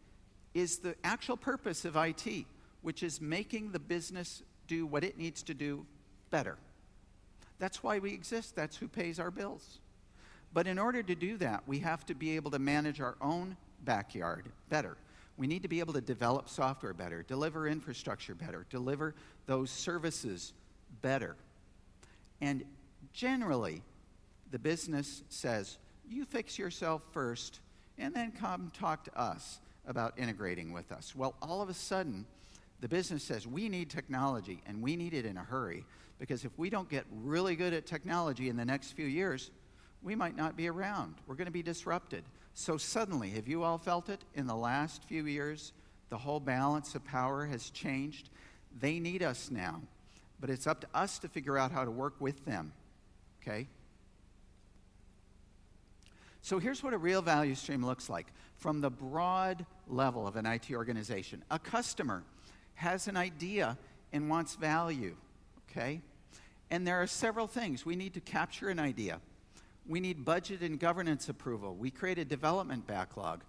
is the actual purpose of IT, which is making the business do what it needs to do better. That's why we exist. That's who pays our bills. But in order to do that, we have to be able to manage our own backyard better. We need to be able to develop software better, deliver infrastructure better, deliver those services better. And generally, the business says, you fix yourself first, and then come talk to us about integrating with us. Well, all of a sudden, the business says, we need technology, and we need it in a hurry, because if we don't get really good at technology in the next few years, we might not be around. We're going to be disrupted. So suddenly, have you all felt it? In the last few years, the whole balance of power has changed. They need us now, but it's up to us to figure out how to work with them, okay? So here's what a real value stream looks like from the broad level of an IT organization. A customer has an idea and wants value, okay? And there are several things. We need to capture an idea. We need budget and governance approval. We create a development backlog.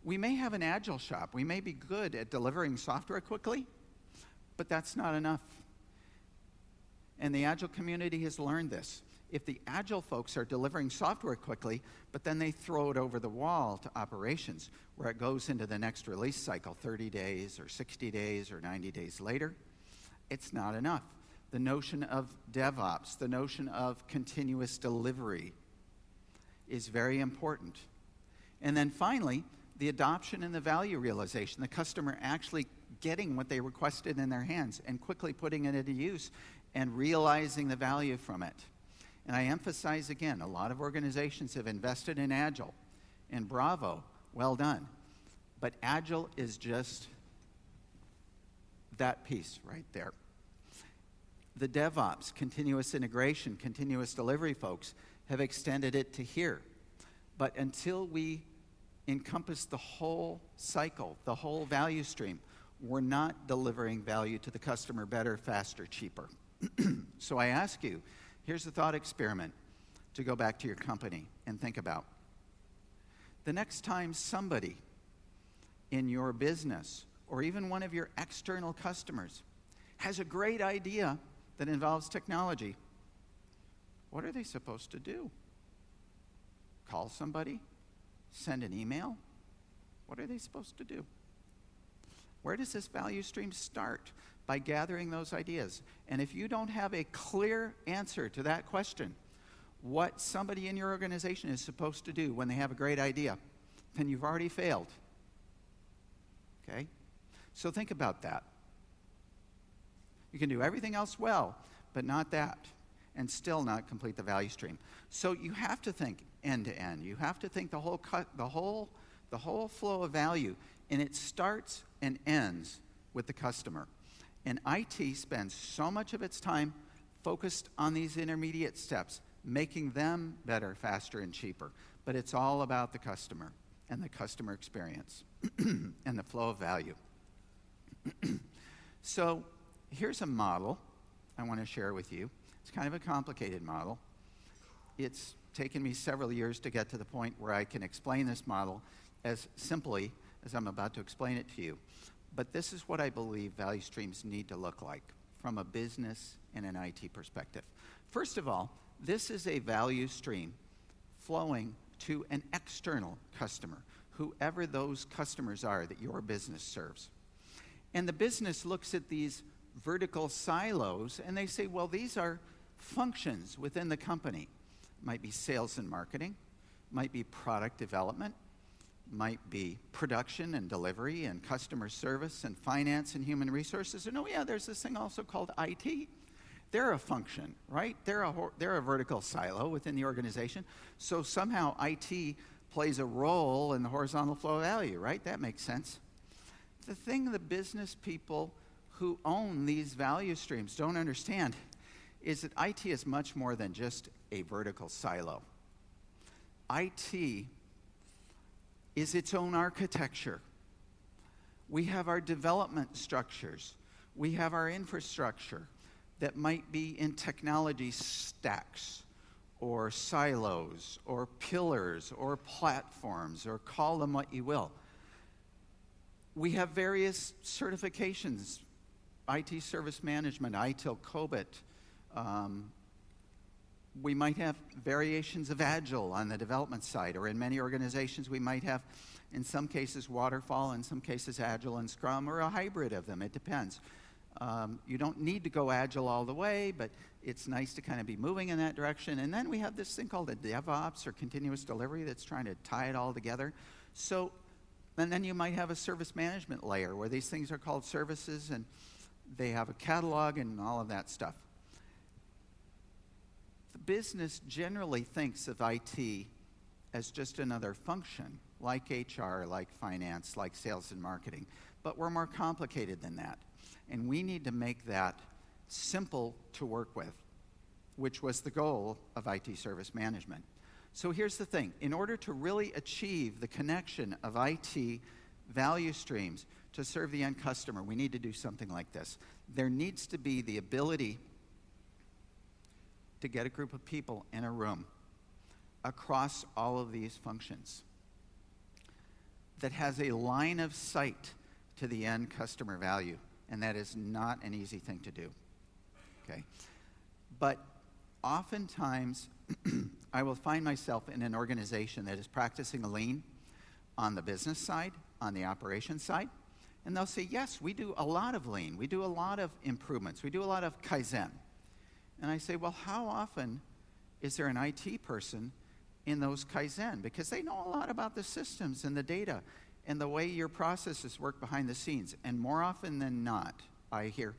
We may have an agile shop. We may be good at delivering software quickly, but that's not enough. And the agile community has learned this. If the agile folks are delivering software quickly, but then they throw it over the wall to operations, where it goes into the next release cycle 30 days or 60 days or 90 days later, it's not enough. The notion of DevOps, the notion of continuous delivery is very important. And then finally, the adoption and the value realization, the customer actually getting what they requested in their hands and quickly putting it into use and realizing the value from it. And I emphasize again, a lot of organizations have invested in Agile, and bravo, well done. But Agile is just that piece right there. The DevOps, continuous integration, continuous delivery folks have extended it to here. But until we encompass the whole cycle, the whole value stream, we're not delivering value to the customer better, faster, cheaper. So I ask you, here's a thought experiment to go back to your company and think about. The next time somebody in your business or even one of your external customers has a great idea that involves technology, what are they supposed to do? Call somebody? Send an email? What are they supposed to do? Where does this value stream start? By gathering those ideas. And if you don't have a clear answer to that question, what somebody in your organization is supposed to do when they have a great idea, then you've already failed. Okay? So think about that. You can do everything else well, but not that, and still not complete the value stream. So you have to think end to end. You have to think the whole flow of value, and it starts and ends with the customer. And IT spends so much of its time focused on these intermediate steps, making them better, faster, and cheaper. But it's all about the customer and the customer experience and the flow of value. So here's a model I want to share with you. It's kind of a complicated model. It's taken me several years to get to the point where I can explain this model as simply as I'm about to explain it to you. But this is what I believe value streams need to look like from a business and an IT perspective. First of all, this is a value stream flowing to an external customer, whoever those customers are that your business serves. And the business looks at these vertical silos and they say, well, these are functions within the company. Might be sales and marketing, might be product development, might be production and delivery and customer service and finance and human resources. And oh yeah, there's this thing also called IT. They're a function, right? They're a vertical silo within the organization. So somehow IT plays a role in the horizontal flow of value, right? That makes sense. The thing the business people who own these value streams don't understand is that IT is much more than just a vertical silo. IT is its own architecture. We have our development structures. We have our infrastructure that might be in technology stacks or silos or pillars or platforms, or call them what you will. We have various certifications, IT service management, ITIL, COBIT. We might have variations of Agile on the development side, or in many organizations we might have, in some cases, Waterfall, in some cases Agile and Scrum, or a hybrid of them. It depends. You don't need to go Agile all the way, but it's nice to kind of be moving in that direction. And then we have this thing called a DevOps, or continuous delivery, that's trying to tie it all together. So, and then you might have a service management layer where these things are called services, and they have a catalog and all of that stuff. The business generally thinks of IT as just another function, like HR, like finance, like sales and marketing. But we're more complicated than that. And we need to make that simple to work with, which was the goal of IT service management. So here's the thing. In order to really achieve the connection of IT value streams to serve the end customer, we need to do something like this. There needs to be the ability to get a group of people in a room across all of these functions that has a line of sight to the end customer value. And that is not an easy thing to do, okay? But oftentimes, I will find myself in an organization that is practicing a lean on the business side, on the operations side, and they'll say, yes, we do a lot of lean, we do a lot of improvements, we do a lot of Kaizen. And I say, well, how often is there an IT person in those Kaizen? Because they know a lot about the systems and the data and the way your processes work behind the scenes. And more often than not, I hear,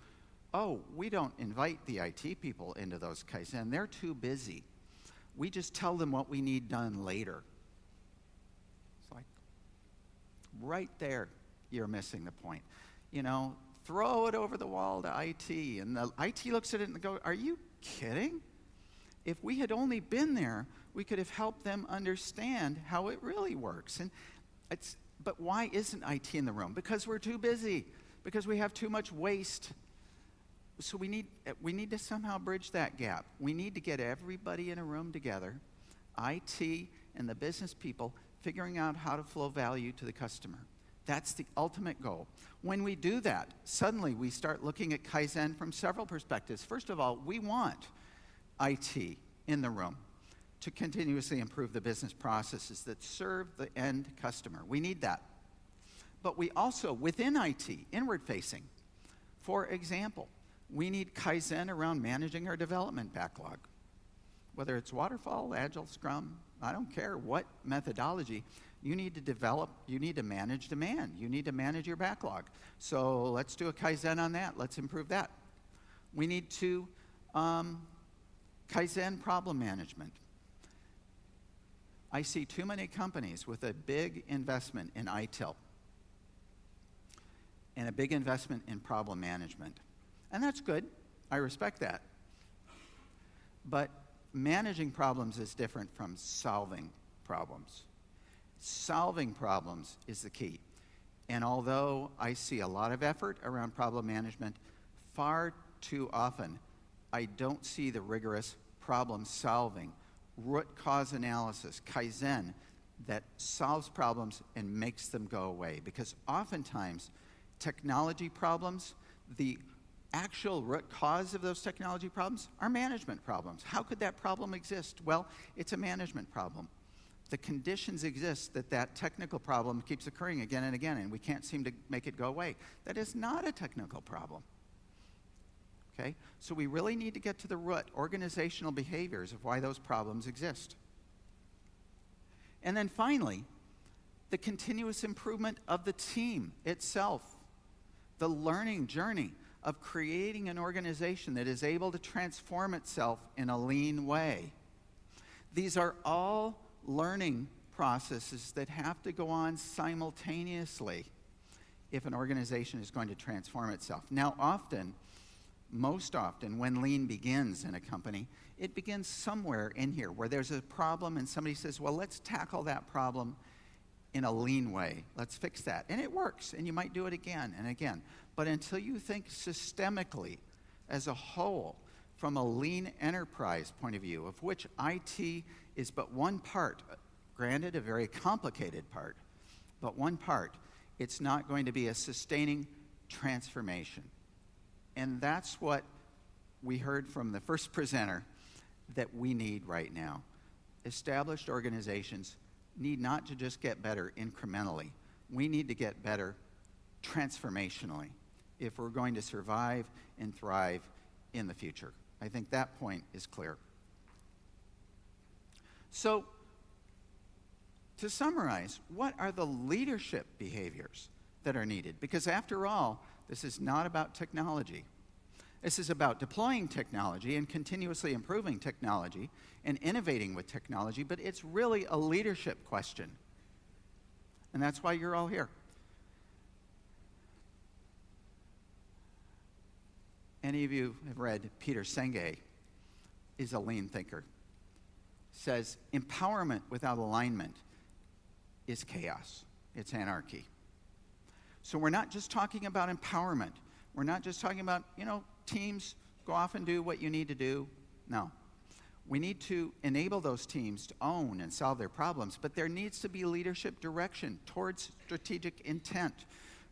oh, we don't invite the IT people into those Kaizen. They're too busy. We just tell them what we need done later. It's like, right there, you're missing the point. You know, throw it over the wall to IT, and the IT looks at it and go, are you kidding? If we had only been there, we could have helped them understand how it really works. And but why isn't IT in the room? Because we're too busy, because we have too much waste. So we need to somehow bridge that gap. We need to get everybody in a room together, IT and the business people, figuring out how to flow value to the customer. That's the ultimate goal. When we do that, suddenly we start looking at Kaizen from several perspectives. First of all, we want IT in the room to continuously improve the business processes that serve the end customer. We need that. But we also, within IT, inward-facing, for example, we need Kaizen around managing our development backlog. Whether it's Waterfall, Agile, Scrum, I don't care what methodology, you need to develop, you need to manage demand, you need to manage your backlog. So let's do a Kaizen on that, let's improve that. We need to Kaizen problem management. I see too many companies with a big investment in ITIL and a big investment in problem management. And that's good. I respect that. But managing problems is different from solving problems. Solving problems is the key. And although I see a lot of effort around problem management, far too often I don't see the rigorous problem solving, root cause analysis, Kaizen, that solves problems and makes them go away. Because oftentimes, technology problems, the actual root cause of those technology problems are management problems. How could that problem exist? Well, it's a management problem. The conditions exist that that technical problem keeps occurring again and again, and we can't seem to make it go away. That is not a technical problem. Okay? So we really need to get to the root, organizational behaviors of why those problems exist. And then finally, the continuous improvement of the team itself, the learning journey of creating an organization that is able to transform itself in a lean way. These are all learning processes that have to go on simultaneously if an organization is going to transform itself. Now, often, most often when lean begins in a company, it begins somewhere in here where there's a problem and somebody says, well, let's tackle that problem in a lean way. Let's fix that. And it works, and you might do it again and again. But until you think systemically as a whole, from a lean enterprise point of view, of which IT is but one part, granted a very complicated part, but one part, it's not going to be a sustaining transformation. And that's what we heard from the first presenter that we need right now. Established organizations need not to just get better incrementally. We need to get better transformationally if we're going to survive and thrive in the future. I think that point is clear. So, to summarize, what are the leadership behaviors that are needed? Because after all, this is not about technology. This is about deploying technology and continuously improving technology and innovating with technology, but it's really a leadership question. And that's why you're all here. Any of you have read Peter Senge, is a lean thinker. Says, empowerment without alignment is chaos. It's anarchy. So we're not just talking about empowerment. We're not just talking about, teams go off and do what you need to do. No. We need to enable those teams to own and solve their problems, but there needs to be leadership direction towards strategic intent.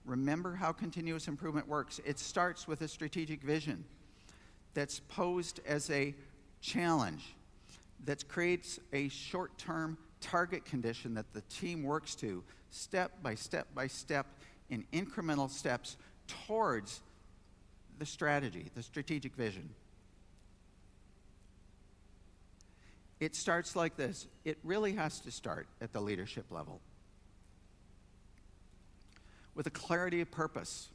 Remember how continuous improvement works. It starts with a strategic vision that's posed as a challenge, that creates a short-term target condition that the team works to step by step by step in incremental steps towards the strategy, the strategic vision. It starts like this. It really has to start at the leadership level with a clarity of purpose,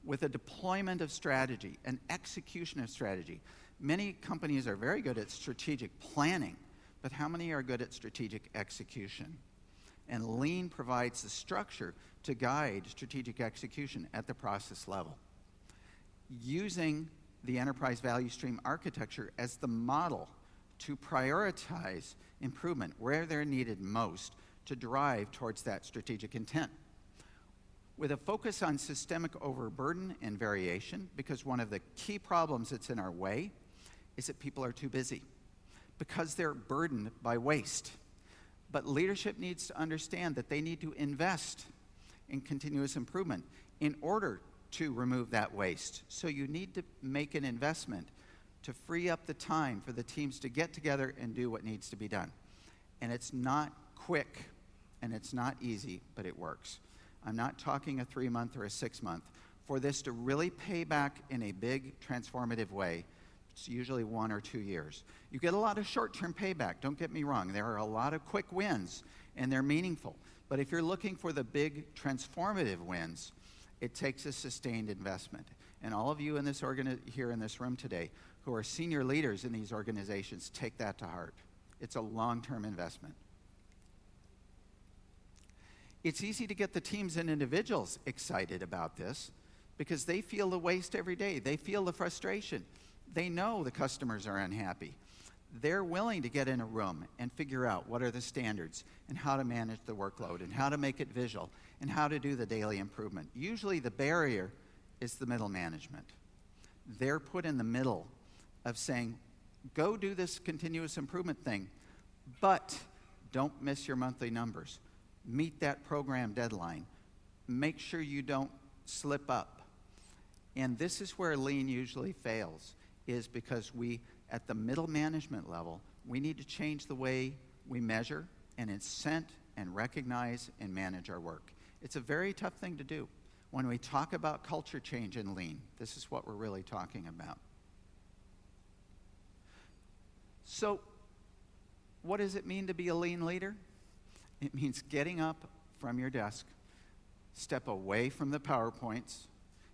with a deployment of strategy, an execution of strategy. Many companies are very good at strategic planning, but how many are good at strategic execution? And Lean provides the structure to guide strategic execution at the process level, using the enterprise value stream architecture as the model to prioritize improvement where they're needed most to drive towards that strategic intent. With a focus on systemic overburden and variation, because one of the key problems that's in our way is that people are too busy, because they're burdened by waste. But leadership needs to understand that they need to invest in continuous improvement in order to remove that waste. So you need to make an investment to free up the time for the teams to get together and do what needs to be done. And it's not quick, and it's not easy, but it works. I'm not talking a 3-month or a 6-month. For this to really pay back in a big transformative way, it's usually 1 or 2 years. You get a lot of short-term payback, don't get me wrong. There are a lot of quick wins, and they're meaningful. But if you're looking for the big transformative wins, it takes a sustained investment. And all of you in this here in this room today who are senior leaders in these organizations, take that to heart. It's a long-term investment. It's easy to get the teams and individuals excited about this because they feel the waste every day. They feel the frustration. They know the customers are unhappy. They're willing to get in a room and figure out what are the standards and how to manage the workload and how to make it visual and how to do the daily improvement. Usually the barrier is the middle management. They're put in the middle of saying, go do this continuous improvement thing, but don't miss your monthly numbers. Meet that program deadline. Make sure you don't slip up. And this is where Lean usually fails, is because we, at the middle management level, we need to change the way we measure and incent and recognize and manage our work. It's a very tough thing to do. When we talk about culture change in Lean, this is what we're really talking about. So, what does it mean to be a Lean leader? It means getting up from your desk, step away from the PowerPoints,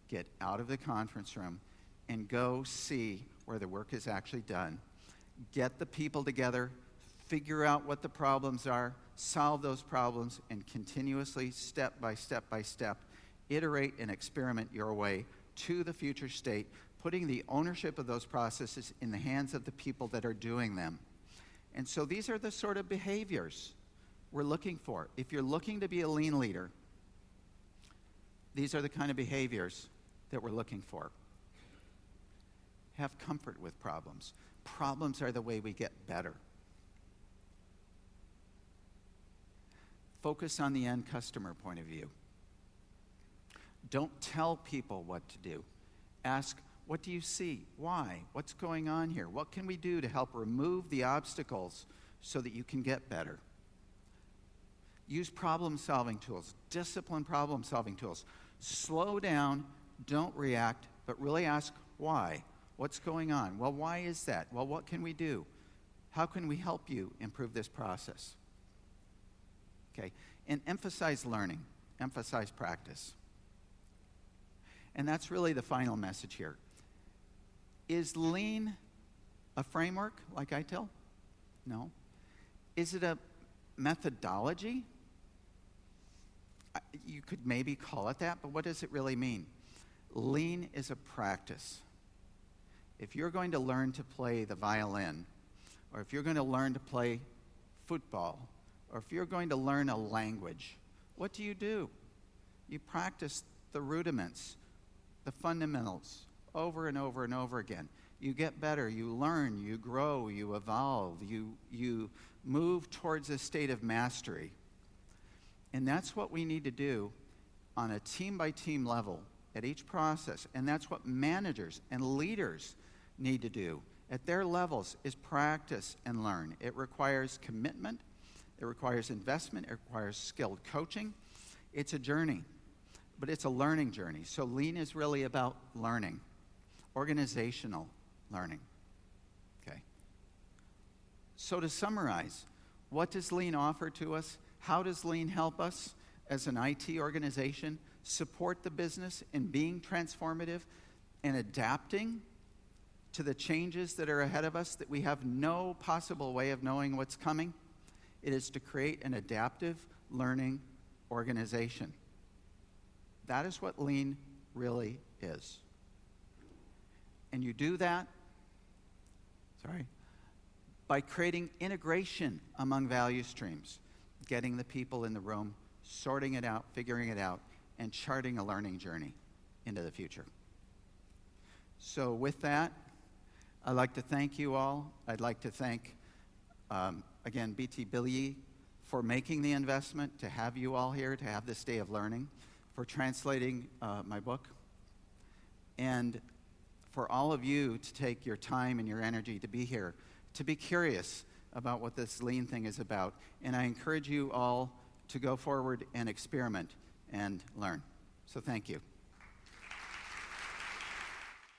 get out of the conference room, and go see where the work is actually done. Get the people together, figure out what the problems are, solve those problems, and continuously, step by step by step, iterate and experiment your way to the future state, putting the ownership of those processes in the hands of the people that are doing them. And so these are the sort of behaviors we're looking for. If you're looking to be a lean leader, these are the kind of behaviors that we're looking for. Have comfort with problems. Problems are the way we get better. Focus on the end customer point of view. Don't tell people what to do. Ask, what do you see? Why? What's going on here? What can we do to help remove the obstacles so that you can get better? Use problem-solving tools, discipline problem-solving tools. Slow down, don't react, but really ask why. What's going on? Well, why is that? Well, what can we do? How can we help you improve this process? Okay, and emphasize learning, emphasize practice. And that's really the final message here. Is lean a framework like ITIL? No. Is it a methodology? You could maybe call it that, but what does it really mean? Lean is a practice. If you're going to learn to play the violin, or if you're going to learn to play football, or if you're going to learn a language, what do? You practice the rudiments, the fundamentals, over and over and over again. You get better, you learn, you grow, you evolve, you move towards a state of mastery. And that's what we need to do on a team-by-team level at each process. And that's what managers and leaders need to do at their levels, is practice and learn. It requires commitment. It requires investment. It requires skilled coaching. It's a journey, but it's a learning journey. So lean is really about learning, organizational learning. Okay. So to summarize, what does lean offer to us? How does lean help us as an IT organization support the business in being transformative and adapting to the changes that are ahead of us that we have no possible way of knowing what's coming? It is to create an adaptive learning organization. That is what lean really is. And you do that, by creating integration among value streams, getting the people in the room, sorting it out, figuring it out, and charting a learning journey into the future. So with that, I'd like to thank you all. I'd like to thank, again, BT Bilgi for making the investment, to have you all here, to have this day of learning, for translating my book, and for all of you to take your time and your energy to be here, to be curious about what this lean thing is about. And I encourage you all to go forward and experiment and learn. So thank you.